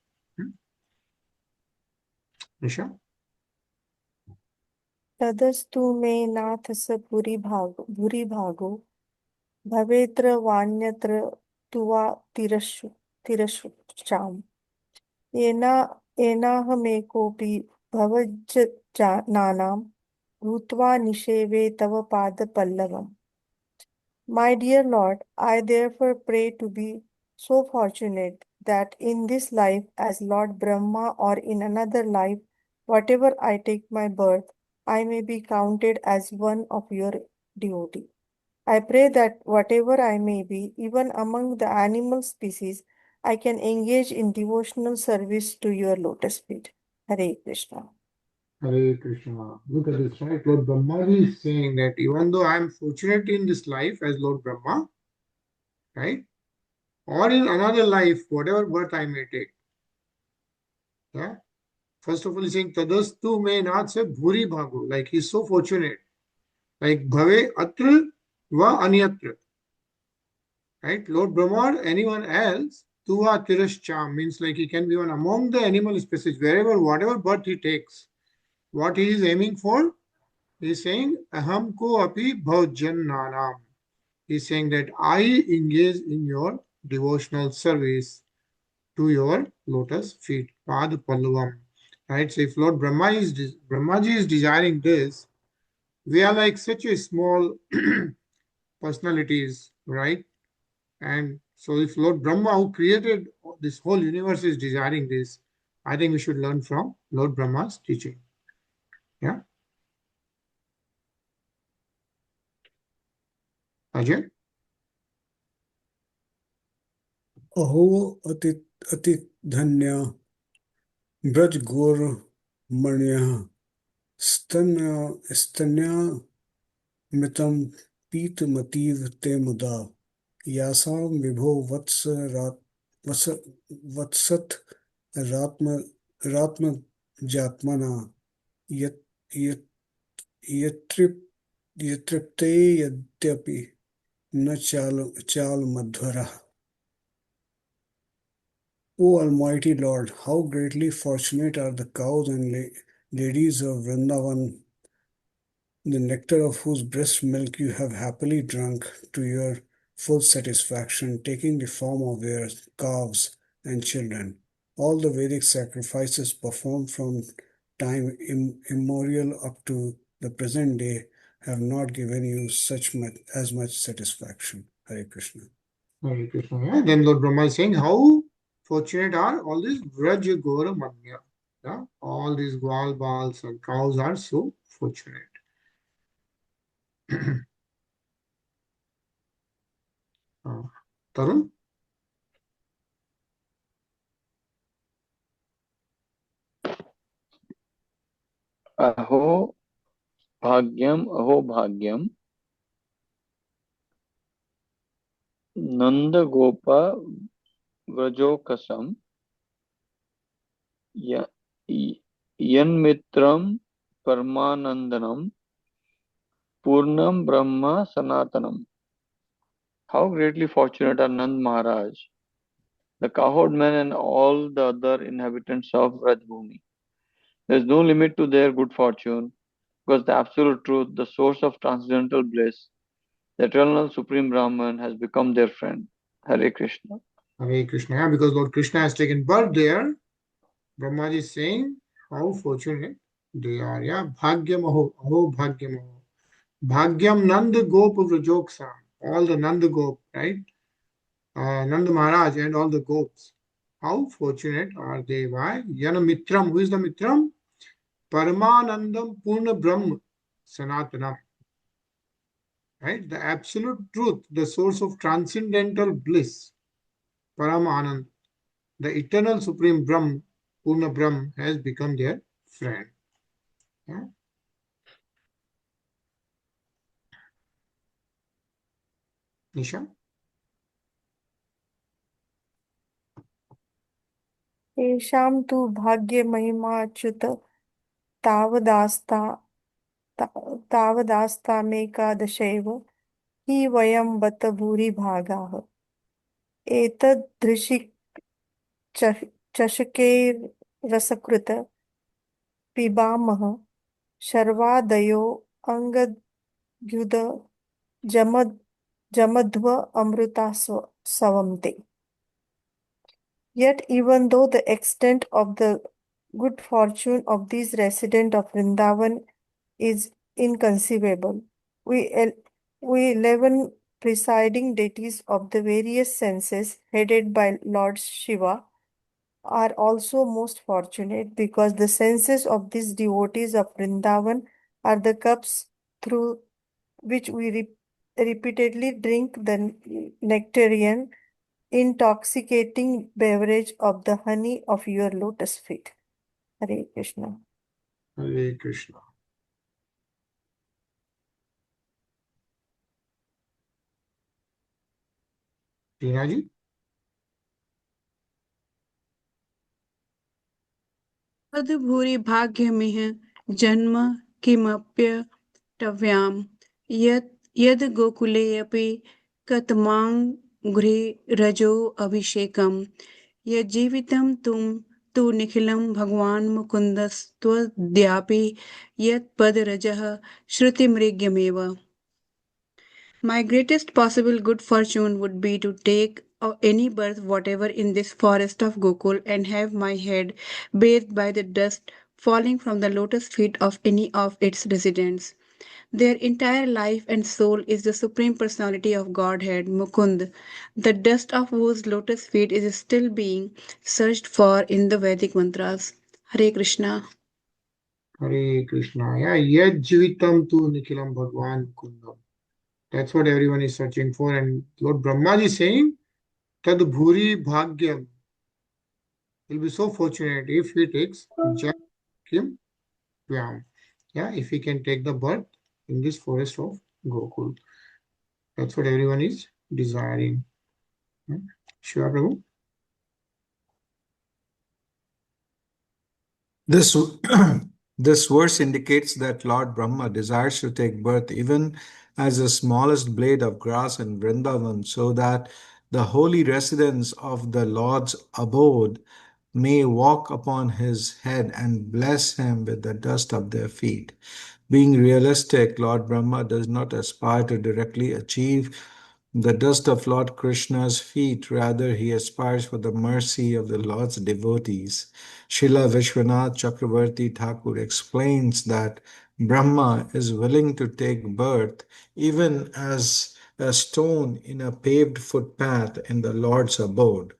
Nisha? तदस्तु मे नाथ स भूरि भागो भवेत्र वान्यत्र तुवा तिरश्चाम् येनाहमेकोऽपि भवज्जानानां भूत्वा निषेवे तव पादपल्लवम्. My dear Lord, I therefore pray to be so fortunate that in this life as Lord Brahma or in another life, whatever I take my birth, I may be counted as one of your devotee. I pray that whatever I may be, even among the animal species, I can engage in devotional service to your lotus feet. Hare Krishna. Hare Krishna. Look at this, right? Lord Brahma is saying that even though I am fortunate in this life as Lord Brahma, right? Or in another life, whatever birth I may take. Yeah. First of all, he's saying Tadastu may not say Bhuri Bhago, like he's so fortunate. Like Bhave Atra Va Anyatra. Right? Lord Brahma or anyone else, Tuva Tirashcham means like he can be one among the animal species, wherever, whatever birth he takes. What he is aiming for, he is saying Aham ko api bhajannanam. He is saying that I engage in your devotional service to your lotus feet, Pad Pallavam. Right? So if Lord Brahmaji is desiring this, we are like such a small personalities, right? And so if Lord Brahma, who created this whole universe, is desiring this, I think we should learn from Lord Brahma's teaching. Yeah. Ajay? Aho ati dhanya braj gor manya stanya mitam pit mativ te muda yasam vibho vatsat ratma jatmana yat yat yatripte yadyapi na chal madhvara. O Almighty Lord, how greatly fortunate are the cows and ladies of Vrindavan, the nectar of whose breast milk you have happily drunk to your full satisfaction, taking the form of their calves and children. All the Vedic sacrifices performed from time immemorial up to the present day have not given you as much satisfaction. Hare Krishna. Hare Krishna. Yeah. Then Lord Brahma is saying, how fortunate are all these Vraj Gora Manya. Yeah. All these Gwal Bals and cows are so fortunate. Tarun? Aho bhagyam Nanda Gopa Vrajokasam Yanmitram Paramanandanam Purnam Brahma Sanatanam. How greatly fortunate are Nand Maharaj, the cowherd men, and all the other inhabitants of Rajbhumi. There is no limit to their good fortune, because the absolute truth, the source of transcendental bliss, the eternal Supreme Brahman, has become their friend. Hare Krishna. Hare Krishna. Yeah, because Lord Krishna has taken birth there, Brahmaji is saying how fortunate they are. Yeah, Bhagyam Aho Bhagyam Aho. Bhagyam Nanda Gop Vrajoksam. All the Nanda Gop, right? Nanda Maharaj and all the gops. How fortunate are they? Why? Yana Mitram. Who is the Mitram? Paramanandam Purna Brahma Sanatanam. Right? The absolute truth, the source of transcendental bliss, Paramanand, the eternal supreme Brahm, Purna Brahm, has become their friend. Yeah? Nisha? येषां तु भाग्यमहिमाच्युत तावदास्तामेकादशैव हि वयं बत भूरिभागाः एतदृशि चषकैरसकृत पिबामः शर्वादयो अङ्गद्युद जमध्व अमृतास्वन्ते. Yet, even though the extent of the good fortune of these residents of Vrindavan is inconceivable, we 11 presiding deities of the various senses, headed by Lord Shiva, are also most fortunate because the senses of these devotees of Vrindavan are the cups through which we repeatedly drink the nectarian intoxicating beverage of the honey of your lotus feet. Hare Krishna. Hare Krishna. Tinaji? तद्भूरि भाग्यमिह जन्म किमप्यटव्यां यद् गोकुलेऽपि कतमाङ्घ्रि रजो अभिषेकं यज्जीवितं तु निखिलं भगवान् मुकुन्दस्त्वद्यापि यत्पदरजः श्रुतिमृग्यमेव. My greatest possible good fortune would be to take any birth whatever in this forest of Gokul and have my head bathed by the dust falling from the lotus feet of any of its residents. Their entire life and soul is the Supreme Personality of Godhead, Mukund, the dust of whose lotus feet is still being searched for in the Vedic mantras. Hare Krishna. Hare Krishna. Yeah, yet jivitam tu nikilam bhagwan kundam. That's what everyone is searching for. And Lord Brahma is saying, Tad bhuri bhagyam. He'll be so fortunate if he takes Jakim Vyam. Yeah, if he can take the birth in this forest of Gokul. That's what everyone is desiring. Shiva Prabhu? This, this verse indicates that Lord Brahma desires to take birth even as the smallest blade of grass in Vrindavan, so that the holy residents of the Lord's abode may walk upon his head and bless him with the dust of their feet. Being realistic, Lord Brahma does not aspire to directly achieve the dust of Lord Krishna's feet, rather, he aspires for the mercy of the Lord's devotees. Srila Vishwanath Chakravarti Thakur explains that Brahma is willing to take birth even as a stone in a paved footpath in the Lord's abode.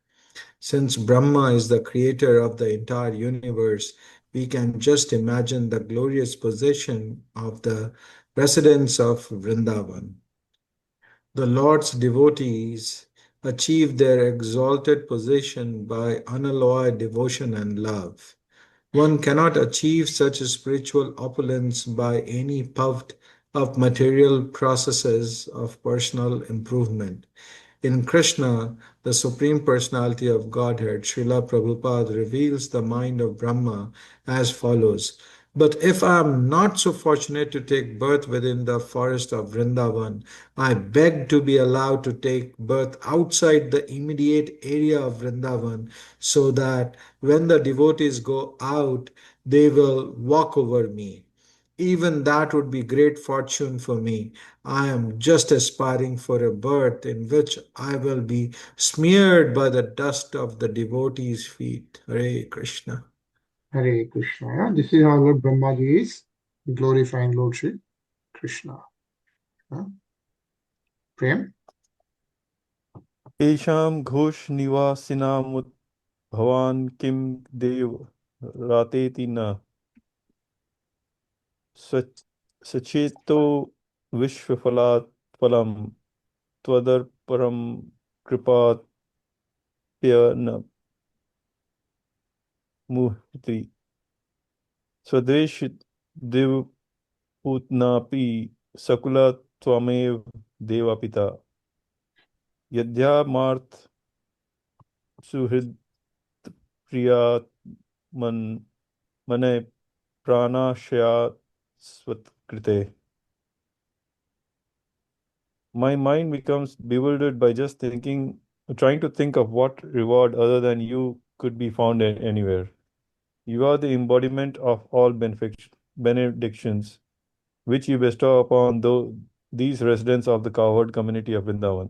Since Brahma is the creator of the entire universe, we can just imagine the glorious position of the residents of Vrindavan. The Lord's devotees achieve their exalted position by unalloyed devotion and love. One cannot achieve such a spiritual opulence by any puffed up material processes of personal improvement. In Krishna, the Supreme Personality of Godhead, Srila Prabhupada reveals the mind of Brahma as follows. But if I am not so fortunate to take birth within the forest of Vrindavan, I beg to be allowed to take birth outside the immediate area of Vrindavan, so that when the devotees go out, they will walk over me. Even that would be great fortune for me. I am just aspiring for a birth in which I will be smeared by the dust of the devotees' feet. Hare Krishna. Hare Krishna. Yeah? This is how Lord Brahmaji is glorifying Lord Shri Krishna. Prem? येषां घोषनिवासिनामुत भवान् किं देव रातेति न Sacheto Vishwafalat Phalam Twadar Param Kripa Pyana Muhti Swadesh Dev Putnapi Sakula Twamev Devapita Yadya Marth Suhrid Priya Man Mane Pranashya Swatkrite. My mind becomes bewildered by just trying to think of what reward other than you could be found anywhere. You are the embodiment of all benedictions, which you bestow upon these residents of the cowherd community of Vrindavan.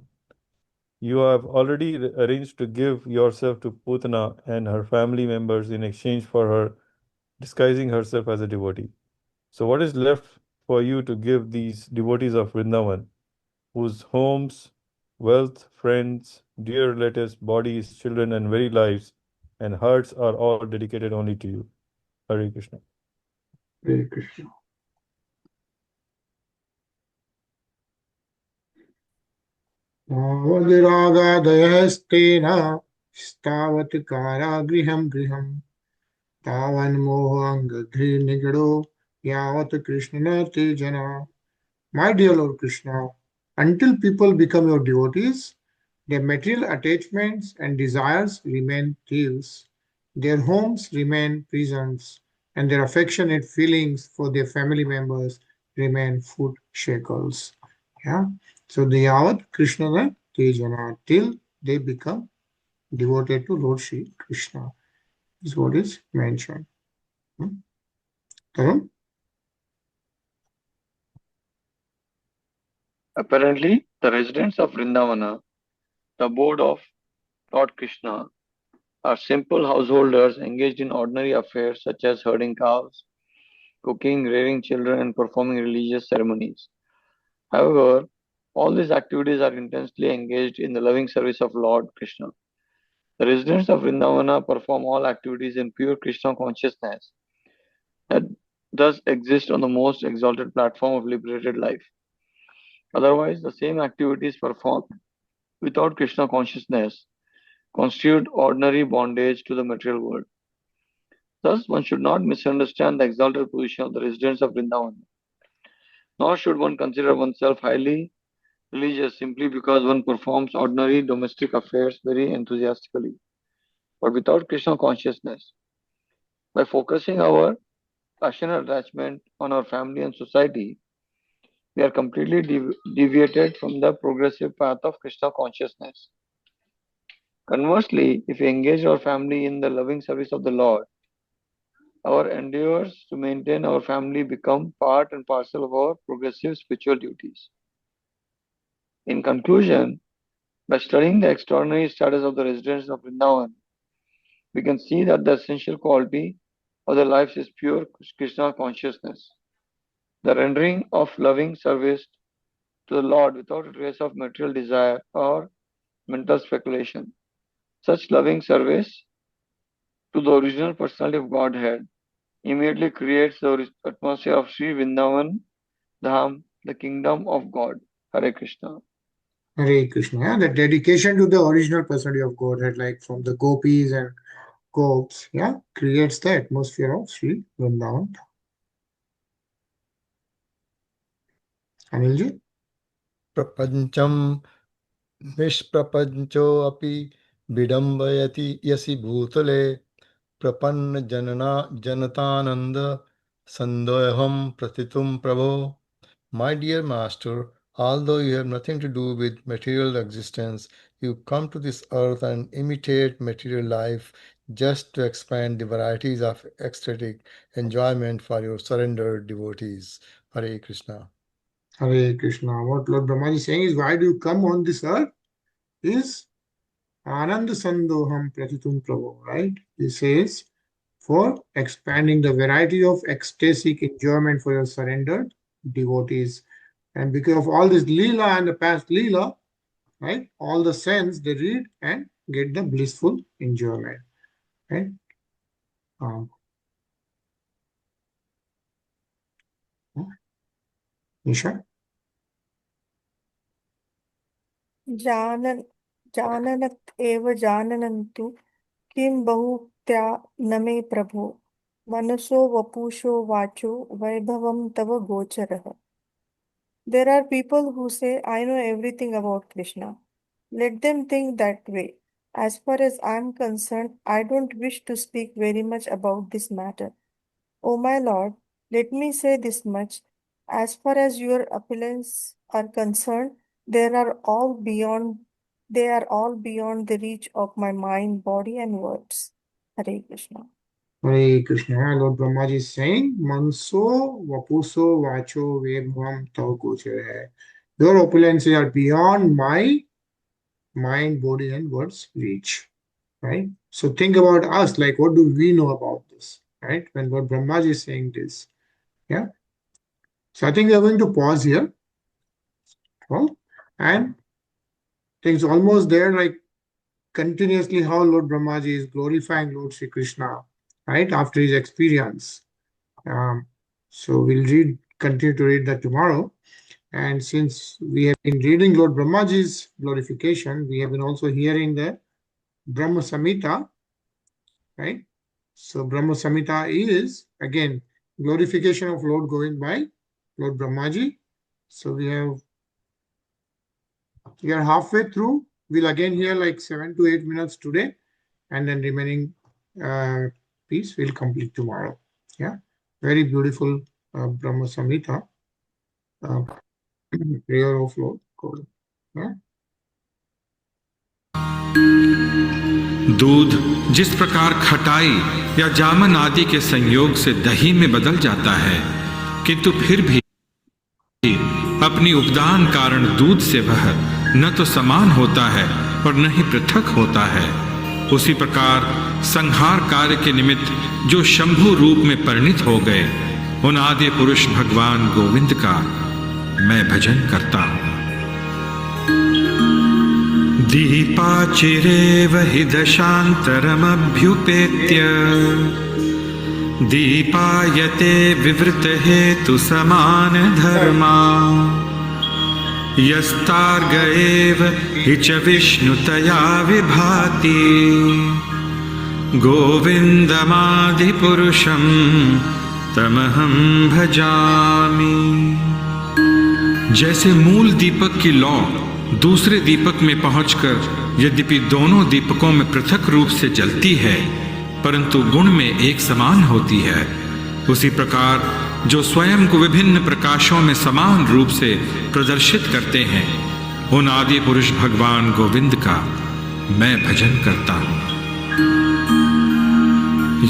You have already arranged to give yourself to Putana and her family members in exchange for her disguising herself as a devotee. So, what is left for you to give these devotees of Vrindavan, whose homes, wealth, friends, dear relatives, bodies, children, and very lives and hearts are all dedicated only to you? Hare Krishna. Hare Krishna. Ragadayasthena stavat karagriham griham tavan mohangadri nigado yavat Krishna tejana. My dear Lord Krishna, until people become your devotees, their material attachments and desires remain thieves, their homes remain prisons, and their affectionate feelings for their family members remain foot shackles. Yeah. So they are Krishna Tejana till they become devoted to Lord Shri Krishna. This is what is mentioned. Tarun? Apparently, the residents of Vrindavana, the board of Lord Krishna, are simple householders engaged in ordinary affairs such as herding cows, cooking, rearing children, and performing religious ceremonies. However, all these activities are intensely engaged in the loving service of Lord Krishna. The residents of Vrindavana perform all activities in pure Krishna consciousness that thus exist on the most exalted platform of liberated life. Otherwise, the same activities performed without Krishna consciousness constitute ordinary bondage to the material world. Thus, one should not misunderstand the exalted position of the residents of Vrindavan. Nor should one consider oneself highly religious simply because one performs ordinary domestic affairs very enthusiastically, but without Krishna consciousness. By focusing our passionate attachment on our family and society, we are completely deviated from the progressive path of Krishna consciousness. Conversely, if we engage our family in the loving service of the Lord, our endeavors to maintain our family become part and parcel of our progressive spiritual duties. In conclusion, by studying the extraordinary status of the residents of Vrindavan, we can see that the essential quality of their lives is pure Krishna consciousness, the rendering of loving service to the Lord without a trace of material desire or mental speculation. Such loving service to the original personality of Godhead immediately creates the atmosphere of Sri Vrindavan Dham, the kingdom of God. Hare Krishna. Hare Krishna. Yeah? The dedication to the original personality of Godhead, like from the gopis and gopis, yeah, creates the atmosphere of Sri Vrindavan. Anilji? Prapancham Nishprapanchoapi Vidambayati Yasi Bhutale Prapanna Janatananda Sandoham Pratitum Prabho. My dear Master, although you have nothing to do with material existence, you come to this earth and imitate material life just to expand the varieties of ecstatic enjoyment for your surrendered devotees. Hare Krishna. Hare Krishna. What Lord Brahma is saying is, why do you come on this earth? Is Ananda Sandoham Pratitum Prabhu, right? He says, for expanding the variety of ecstatic enjoyment for your surrendered devotees. And because of all this Leela and the past Leela, right? All the saints, they read and get the blissful enjoyment, right? Um, Nisha? जाननत् एव जानन्तु किं बहुक्त्या न मे प्रभो मनसो वपुषो वाचो वैभवं तव गोचरः. There are people who say, I know everything about Krishna. Let them think that way. As far as I am concerned, I don't wish to speak very much about this matter. O my Lord, let me say this much. As far as your appellants are concerned, they are all beyond the reach of my mind, body, and words. Hare Krishna. Hare Krishna. Lord Brahmaji is saying, Manso Vapuso Vacho Vedvam Tau Gochare. Your opulences are beyond my mind, body, and words reach. Right? So think about us, like what do we know about this? Right? When Lord Brahmaji is saying this. Yeah. So I think we are going to pause here. Well, and things almost there, like continuously how Lord Brahmaji is glorifying Lord Sri Krishna, right, after his experience. So we'll continue to read that tomorrow. And since we have been reading Lord Brahmaji's glorification, we have been also hearing the Brahma Samhita, right? So Brahma Samhita is, again, glorification of Lord Govind by Lord Brahmaji. So we are halfway through. We'll again hear like 7 to 8 minutes today, and then remaining piece will complete tomorrow. Yeah, very beautiful Brahma Samhita, prayer of Lord Govind. Yeah. दूध जिस प्रकार खटाई या जामन आदि के संयोग से दही में बदल जाता है, किंतु फिर भी अपनी उपदान कारण दूध से वह न तो समान होता है और न ही पृथक होता है, उसी प्रकार संहार कार्य के निमित्त जो शंभु रूप में परिणित हो गए, उन आदि पुरुष भगवान गोविंद का मैं भजन करता हूँ। दीपाचिरेव हि दशान्तरमभ्युपेत्य दीपायते विवृत हेतु समान धर्मा यस्तार्ग एव हि च विष्णुतया विभाति गोविन्दमादिपुरुषं तमहं भजामि। जैसे मूल दीपक की लौ दूसरे दीपक में पहुंचकर यद्यपि दोनों दीपकों में पृथक रूप से जलती है, परंतु गुण में एक समान होती है, उसी प्रकार जो स्वयं को विभिन्न प्रकाशों में समान रूप से प्रदर्शित करते हैं, उन आदि पुरुष भगवान गोविंद का मैं भजन करता हूँ।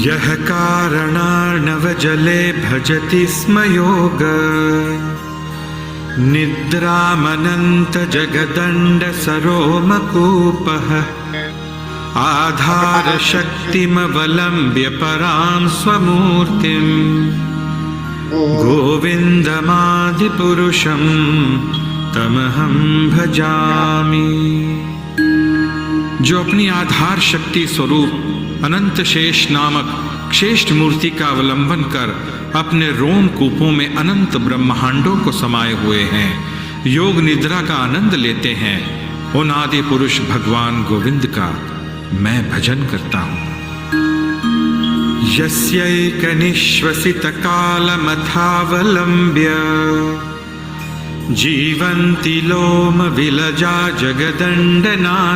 यह कारणार्णव जले भजति स्म योग निद्रामनंत जगदंड सरोमकूपः आधार शक्तिमवलंब्य परां स्वमूर्तिम् गोविन्दमादिपुरुषं तमहं भजामि। जो अपनी आधार शक्ति स्वरूप अनंत शेष नामक श्रेष्ठ मूर्ति का अवलंबन कर अपने रोम कूपों में अनंत ब्रह्मांडों को समाये हुए हैं, योग निद्रा का आनंद लेते हैं, उन आदि पुरुष भगवान गोविंद का मैं भजन करता हूँ। यस्यैकनिश्वसित कालमथावलंब्य जीवन्ति लोम विलजा जगदण्डनाथाः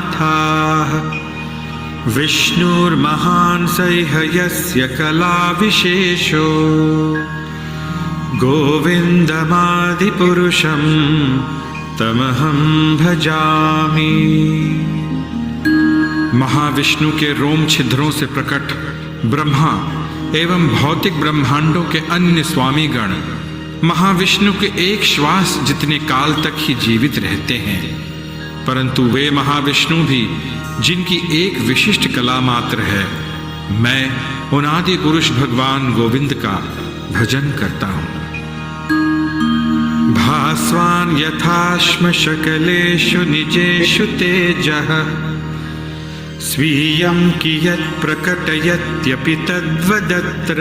विष्णुर्महान् सैह यस्य कला विशेषो गोविन्दमादिपुरुषं तमहं भजामि। महाविष्णु के रोम छिद्रों से प्रकट ब्रह्मा एवं भौतिक ब्रह्मांडों के अन्य स्वामीगण महाविष्णु के एक श्वास जितने काल तक ही जीवित रहते हैं, परंतु वे महाविष्णु भी जिनकी एक विशिष्ट कला मात्र है, मैं उन आदि पुरुष भगवान गोविंद का भजन करता हूँ। भास्वान् यथाश्म शकलेषु निजेषु तेजः स्वीयं कियत् प्रकटयत्यपि तद्वदत्र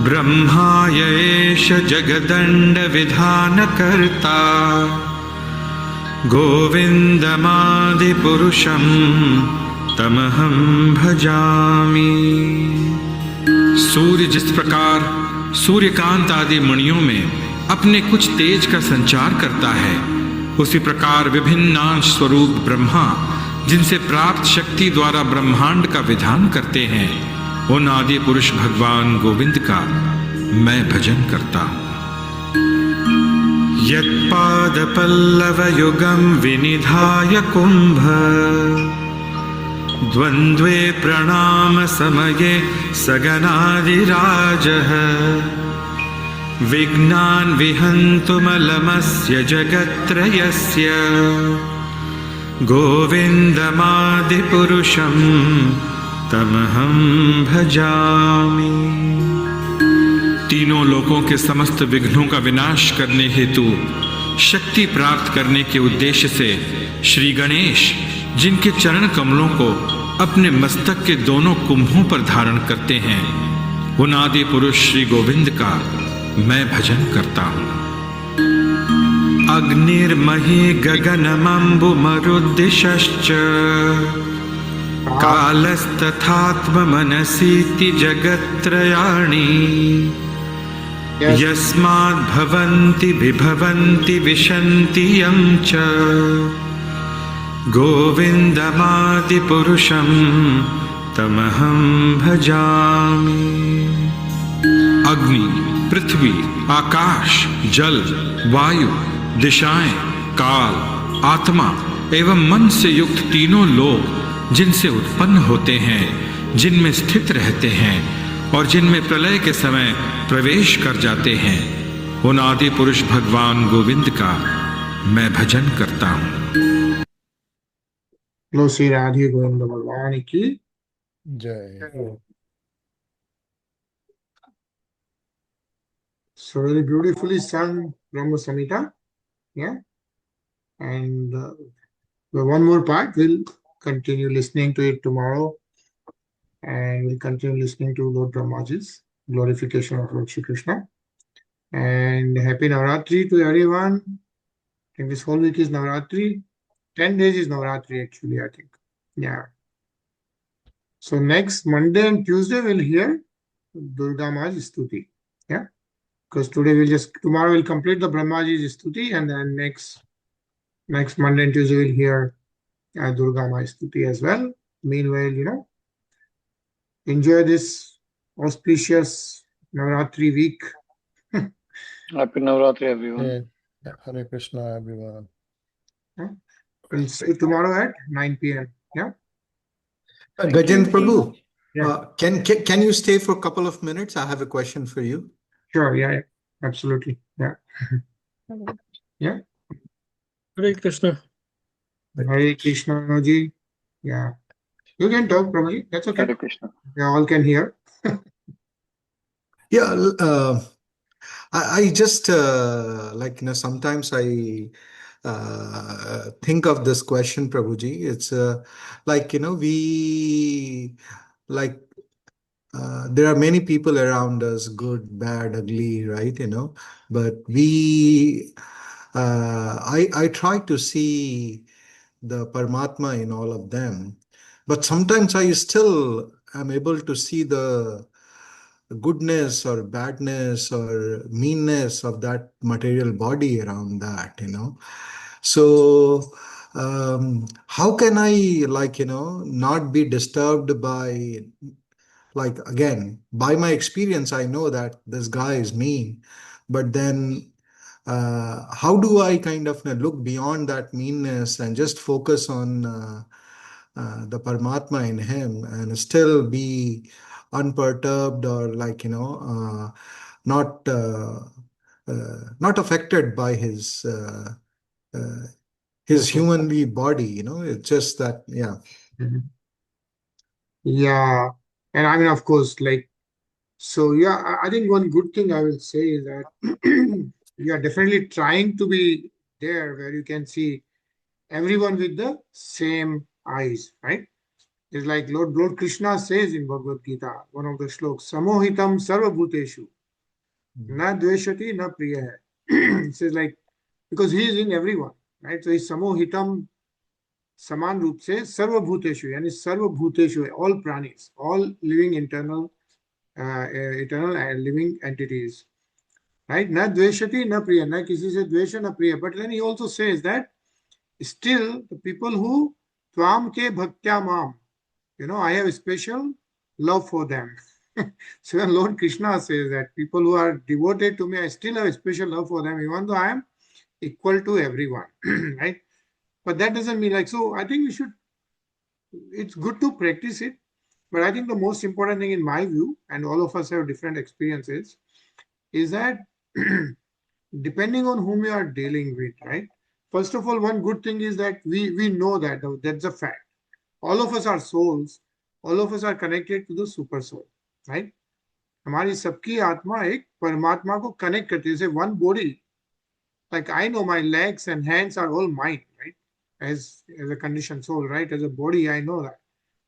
ब्रह्मा एष जगदण्डविधानकर्ता गोविन्दमादिपुरुषं तमहं भजामि। सूर्य जिस प्रकार सूर्यकांत आदि मणियों में अपने कुछ तेज का संचार करता है, उसी प्रकार विभिन्नांश स्वरूप ब्रह्मा जिनसे प्राप्त शक्ति द्वारा ब्रह्मांड का विधान करते हैं, उन आदि पुरुष भगवान गोविंद का मैं भजन करता हूँ। यत्पादपल्लवयुगं विनिधाय कुंभ द्वन्द्वे प्रणाम समये सगनादिराजः विघ्नान् विहन्तुमलमस्य जगत्त्रयस्य गोविन्दमादिपुरुषं तमहं भजामि। तीनों लोकों के समस्त विघ्नों का विनाश करने हेतु शक्ति प्राप्त करने के उद्देश्य से श्री गणेश जिनके चरण कमलों को अपने मस्तक के दोनों कुंभों पर धारण करते हैं, उन आदि पुरुष श्री गोविंद का मैं भजन करता हूँ। अग्निर्महे गगनमम्बुमरुद्दिशश्च कालस्तथात्ममनसीति जगत्त्रयाणि यस्माद्भवन्ति विभवन्ति विशन्ति यं च गोविन्दमादिपुरुषं तमहं भजामि। अग्नि, पृथ्वी, आकाश, जल, वायु, दिशाएं, काल, आत्मा एवं मन से युक्त तीनों लोक जिनसे उत्पन्न होते हैं, जिनमें स्थित रहते हैं और जिनमें प्रलय के समय प्रवेश कर जाते हैं, उन आदि पुरुष भगवान गोविंद का मैं भजन करता हूँ। लो श्री राधे गोविंद भगवान की जय। So very beautifully sung Brahma Samhita. Yeah. And one more part, we'll continue listening to it tomorrow. And we'll continue listening to Lord Brahmaji's glorification of Lord Shri Krishna. And happy Navratri to everyone. I think this whole week is Navratri. 10 days is Navratri actually, I think. Yeah. So next Monday and Tuesday we'll hear Durga Ma's Stuti. Yeah. Because today tomorrow we'll complete the Brahmaji's Stuti, and then next Monday and Tuesday we'll hear Durga Ma's Stuti as well. Meanwhile, enjoy this auspicious Navratri week. Happy Navratri, everyone. Yeah. Hare Krishna, everyone. We'll see you tomorrow at 9 p.m. Yeah. Gajendra Prabhu, Yeah. Can you stay for a couple of minutes? I have a question for you. Sure. Yeah. Absolutely. Yeah. Yeah. Hare Krishna. Hare Krishna ji. Yeah. You can talk, Prabhuji. That's okay. Hare Krishna. We all can hear. Yeah, I just sometimes I think of this question, Prabhuji. It's there are many people around us, good, bad, ugly, right? But I try to see the Paramatma in all of them. But sometimes I still am able to see the goodness or badness or meanness of that material body around that, So how can I not be disturbed by, again, by my experience, I know that this guy is mean, but then how do I kind of look beyond that meanness and just focus on the Paramatma in him and still be unperturbed or not affected by his humanly body, It's just that, yeah. Mhm. Yeah. And I mean, of course, I think one good thing I will say is that you are definitely trying to be there where you can see everyone with the same eyes, right? It's like Lord Krishna says in Bhagavad Gita, one of the shloks, Samohitam sarvabhuteshu, na dveshati na priya. It says like, because he is in everyone, right? So he's samohitam saman roop se sarvabhuteshu, yani sarvabhuteshu, all pranis, all living eternal and living entities, right? Na dveshati na priya, na kisi se dvesha na priya. But then he also says that still the people who tvam ke bhaktya mam, I have a special love for them. So when Lord Krishna says that people who are devoted to me, I still have a special love for them, even though I am equal to everyone, right? But that doesn't mean like, so I think it's good to practice it. But I think the most important thing in my view, and all of us have different experiences, is that depending on whom you are dealing with, right? First of all, one good thing is that we know that that's a fact. All of us are souls. All of us are connected to the super soul, right? हमारी सबकी आत्मा एक परमात्मा को connect करती है. जैसे one body, like I know my legs and hands are all mine, right? As a conditioned soul, right? As a body, I know that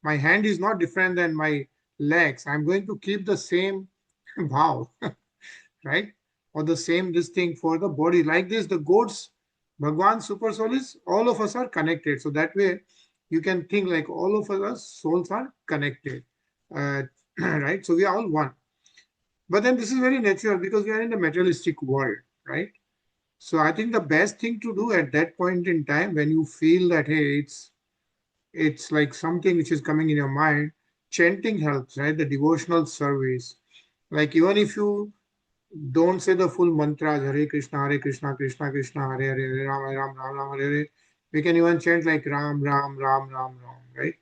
my hand is not different than my legs. I'm going to keep the same bhav, right? Or the same this thing for the body. Like this, the goats, Bhagwan super soul is all of us are connected. So that way you can think like all of us souls are connected, right? So we are all one. But then this is very natural because we are in the materialistic world, right? So I think the best thing to do at that point in time when you feel that hey, it's like something which is coming in your mind, chanting helps, right? The devotional service. Like even if you don't say the full mantra, Hare Krishna, Krishna Krishna, Hare Hare, Hare Ram, Hare Ram, Ram Ram, Hare Hare. We can even chant like Ram, Ram, Ram, Ram, Ram, right?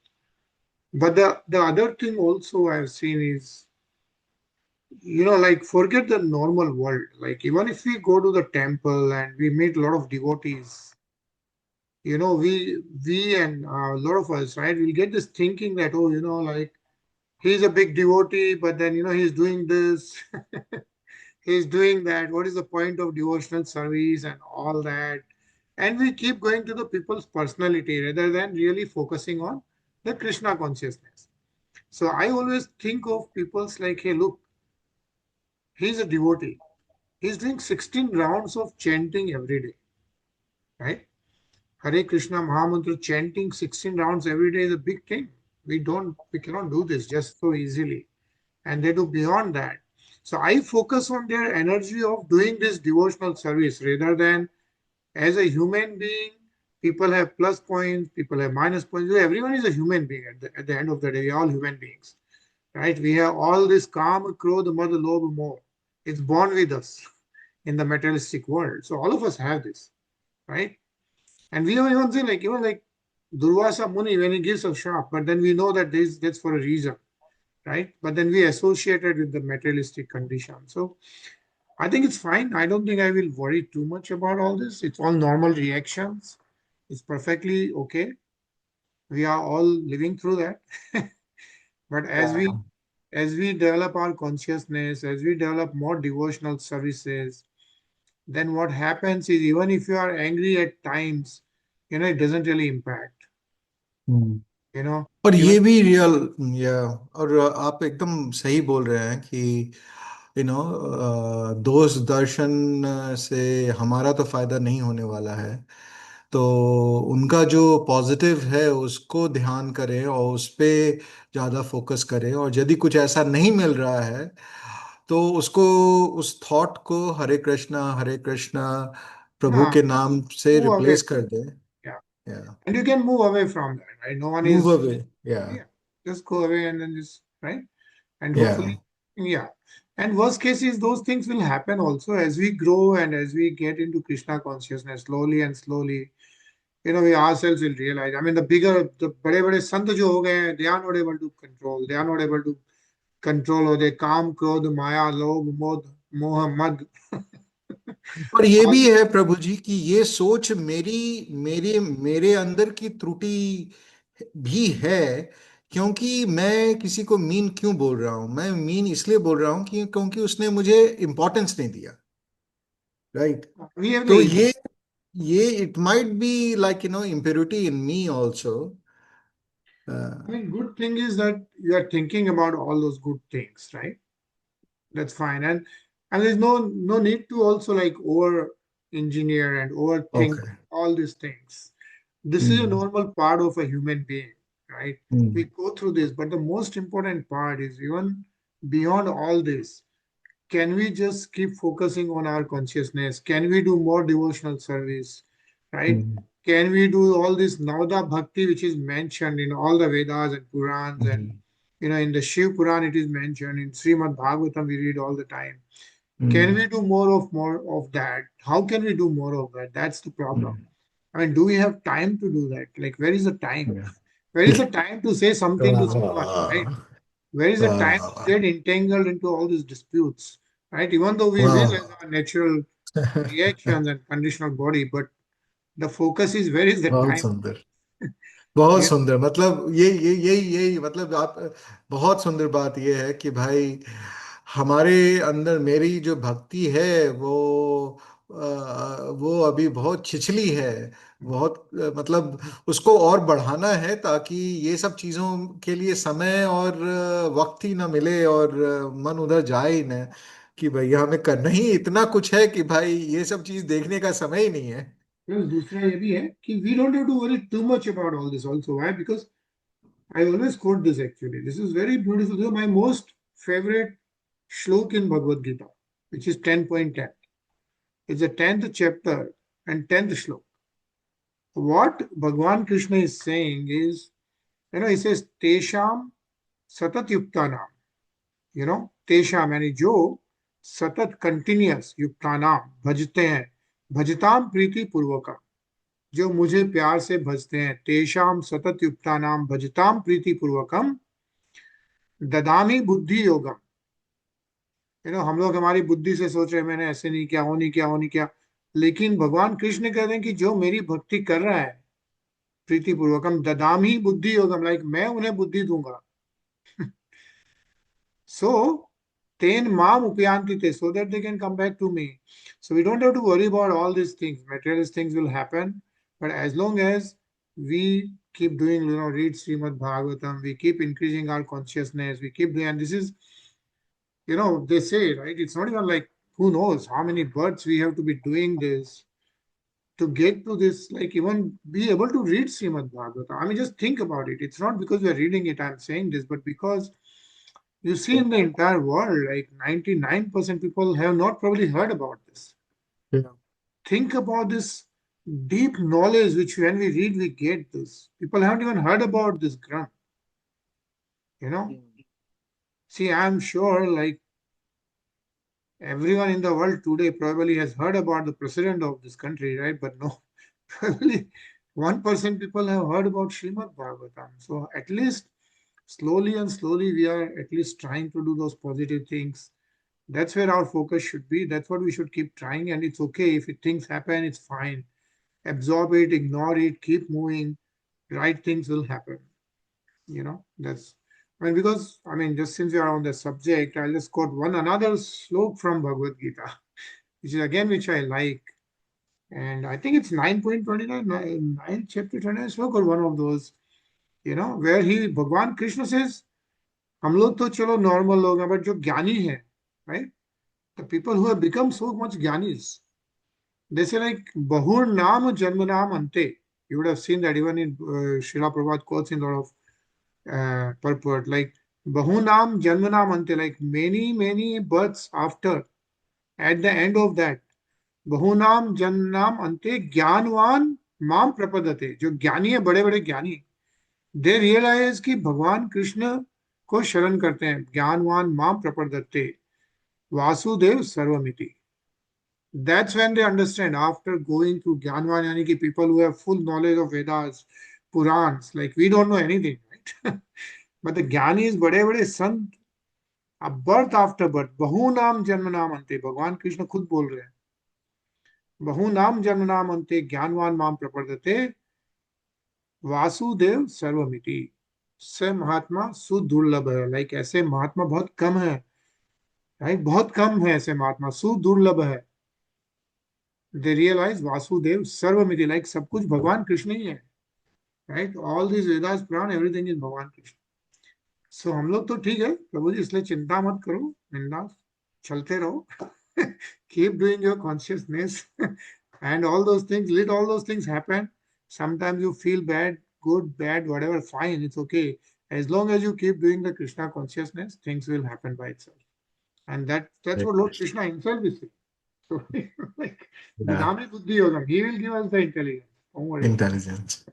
But the other thing also I've seen is, like forget the normal world. Like even if we go to the temple and we meet a lot of devotees, we and a lot of us, right, we'll get this thinking that, oh, like he's a big devotee, but then, he's doing this, he's doing that. What is the point of devotional service and all that? And we keep going to the people's personality rather than really focusing on the Krishna consciousness. So I always think of people's like, hey, look, he's a devotee. He's doing 16 rounds of chanting every day, right? Hare Krishna Mahamantra chanting 16 rounds every day is a big thing. We cannot do this just so easily. And they do beyond that. So I focus on their energy of doing this devotional service rather than as a human being, people have plus points, people have minus points. Everyone is a human being at the end of the day. We are all human beings, right? We have all this kama, krodha, mada, lobha, moha. It's born with us in the materialistic world. So all of us have this, right? And we don't even say even like Durvasa Muni when he gives a shop, but then we know that that's for a reason, right? But then we associate it with the materialistic condition. So I think it's fine. I don't think I will worry too much about all this. It's all normal reactions. It's perfectly okay. We are all living through that. But as we develop our consciousness, as we develop more devotional services, then what happens is even if you are angry at times, it doesn't really impact. और even ये भी real या और आप एकदम सही बोल रहे हैं कि दोष दर्शन से हमारा तो फायदा नहीं होने वाला है, तो उनका जो पॉजिटिव है उसको ध्यान करें और उस पे ज़्यादा फोकस करें, और यदि कुछ ऐसा नहीं मिल रहा है तो उसको उस थॉट को हरे कृष्णा प्रभु हाँ, के नाम से move away. रिप्लेस कर दें. Yeah. या And you can move away from that, right? No one move is, away. या yeah, just go away and then just, right? And या hopefully, yeah. And worst case is those things will happen also as we grow and as we get into Krishna consciousness slowly and slowly. We ourselves will realize. I mean, the bade sant jo ho gaye hain, they are not able to control. They are not able to control or they काम, क्रोध, माया, लोभ, मोह, मद. पर ये All, भी है प्रभु जी कि ये सोच मेरी मेरे मेरे अंदर की त्रुटि भी है, क्योंकि मैं किसी को मीन क्यों बोल रहा हूं, मैं मीन इसलिए बोल रहा हूं कि क्योंकि उसने मुझे इम्पोर्टेंस नहीं दिया, राइट? we have the तो ego. ये it might be like impurity in me also, I mean, good thing is that you are thinking about all those good things, right? That's fine. And there's no need to also like over engineer and overthink Okay. all these things. This is a normal part of a human being, right? We go through this, but the most important part is even beyond all this, can we just keep focusing on our consciousness? Can we do more devotional service, right? Can we do all this Navada Bhakti, which is mentioned in all the Vedas and Purans, and in the Shiv Puran it is mentioned, in SrimadBhagavatam we read all the time. Can we do more of that? How can we do more of that? That's the problem. I mean, do we have time to do that? Like, where is the time? Where is the time to say something to someone, right? Where is the time to get entangled into all these disputes, right? Even though we realize our natural reactions and conditional body, but the focus is where is the बहुत time? सुंदर, बहुत Yeah. सुंदर। मतलब यही मतलब आप, बहुत सुंदर बात ये है कि भाई हमारे अंदर मेरी जो भक्ति है वो अभी बहुत छिछली है, बहुत मतलब उसको और बढ़ाना है, ताकि ये सब चीज़ों के लिए समय और वक्त ही ना मिले और मन उधर जाए ही ना, कि भैया हमें करना ही इतना कुछ है कि भाई ये सब चीज़ देखने का समय ही नहीं है। Plus, दूसरा ये भी है कि we don't have to worry too much about all this also. Why? Because I always quote this actually. This is very beautiful. This is my most favorite shlok in Bhagavad Gita, which is 10.10. It's the 10th chapter and 10th shlok. What Bhagavan Krishna is saying is, he says, Tesham Satat Yuktanam. Tesham, यानी जो सतत continuous युक्तानाम भजते हैं, भजताम प्रीति पूर्वकम, जो मुझे प्यार से भजते हैं, तेषाम सतत युक्तानाम भजताम प्रीति पूर्वकम ददामी बुद्धि योगम। हम लोग हमारी बुद्धि से सोच रहे हैं मैंने ऐसे नहीं किया, वो नहीं किया, वो नहीं किया, लेकिन भगवान कृष्ण कह रहे हैं कि जो मेरी भक्ति कर रहा है प्रीति पूर्वकम ददामी बुद्धि योगम, लाइक मैं उन्हें बुद्धि दूंगा। So ten mam upyanti te, so that they can come back to me. So we don't have to worry about all these things. Materialist things will happen, but as long as we keep doing, read Srimad Bhagavatam, we keep increasing our consciousness, we keep doing, and this is, they say, right? It's not even like who knows how many births we have to be doing this to get to this, like even be able to read Srimad Bhagavatam. I mean, just think about it. It's not because we are reading it, I'm saying this, but because you see in the entire world, like 99% people have not probably heard about this. Yeah. Think about this deep knowledge which when we read, we get this. People haven't even heard about this Granth. See, I'm sure like everyone in the world today probably has heard about the president of this country, right? But no, probably 1% people have heard about Srimad Bhagavatam. So at least slowly and slowly we are at least trying to do those positive things. That's where our focus should be. That's what we should keep trying. And it's okay if things happen, it's fine. Absorb it, ignore it, keep moving. Right things will happen. That's, because just since we are on the subject, I'll just quote another slok from Bhagavad Gita, which is again, which I like. And I think it's 9.29, 9th chapter 29 slok, or one of those, where Bhagwan Krishna says, हम लोग तो चलो normal लोग हैं, but जो ज्ञानी है, right? The people who have become so much jnanis, they say like bahur naam janmanam ante. You would have seen that even in Srila Prabhupada quotes in a lot of purport, like bahur naam janmanam ante, like many births after, at the end of that, bahur naam janmanam ante ज्ञानवान माम प्रपदते, जो ज्ञानी है, बड़े बड़े ज्ञानी, they realize कि भगवान कृष्ण को शरण करते हैं, ज्ञानवान माम प्रपदते Vasudev Sarvamiti. That's when they understand, after going through Jnanvan, yani ki people who have full knowledge of Vedas, Purans, like we don't know anything, right? But the Jnanis, bade sant, अब birth after birth, बहु नाम जन्म नाम अंते, भगवान कृष्ण खुद बोल रहे हैं, बहु नाम जन्म नाम अंते ज्ञानवान माम प्रपद्यते वासुदेव सर्वमिति। से महात्मा सुदुर्लभ है, लाइक ऐसे महात्मा बहुत कम है, राइट? बहुत कम है ऐसे महात्मा, सुदुर्लभ है। They realize Vasudev Sarvamiti, like सब कुछ भगवान कृष्ण ही है। right? All these Vedas, Puran, everything is Bhagavan Krishna. So हम लोग तो ठीक है प्रभु जी, इसलिए चिंता मत करो, बिंदास चलते रहो. Keep doing your consciousness and all those things. Let all those things happen. Sometimes you feel bad, good, bad, whatever, fine, it's okay. As long as you keep doing the Krishna consciousness, things will happen by itself. And that's what Lord Krishna himself is saying. So, like, Dinami Buddhi Yoga, he will give us the intelligence. Don't worry. Intelligence.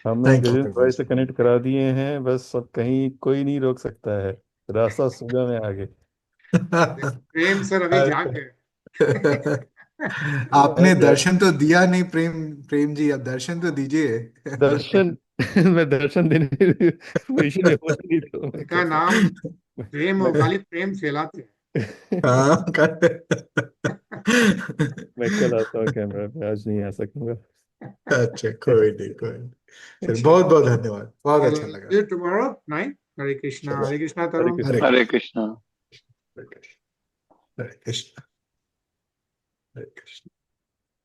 हमने Thank Gajendra you. भाई से connect करा दिए हैं, बस अब कहीं कोई नहीं रोक सकता है, रास्ता सुगम है आगे. प्रेम सर अभी जाग गए. आपने दर्शन तो दिया नहीं, प्रेम जी, अब दर्शन तो दीजिए. दर्शन मैं दर्शन देने पोजीशन में हो नहीं, तो मैं उनका कैसे नाम प्रेम, खाली प्रेम फैलाते हैं. मैं कल आता हूँ कैमरा पे, आज नहीं आ सकूंगा. अच्छा, कोई नहीं, कोई नहीं. चलिए, बहुत बहुत धन्यवाद, बहुत अच्छा लगा. See you tomorrow 9. Hare Krishna. Hare Krishna, Tarun. Hare Krishna. Hare Krishna. Hare Krishna. Hare Krishna.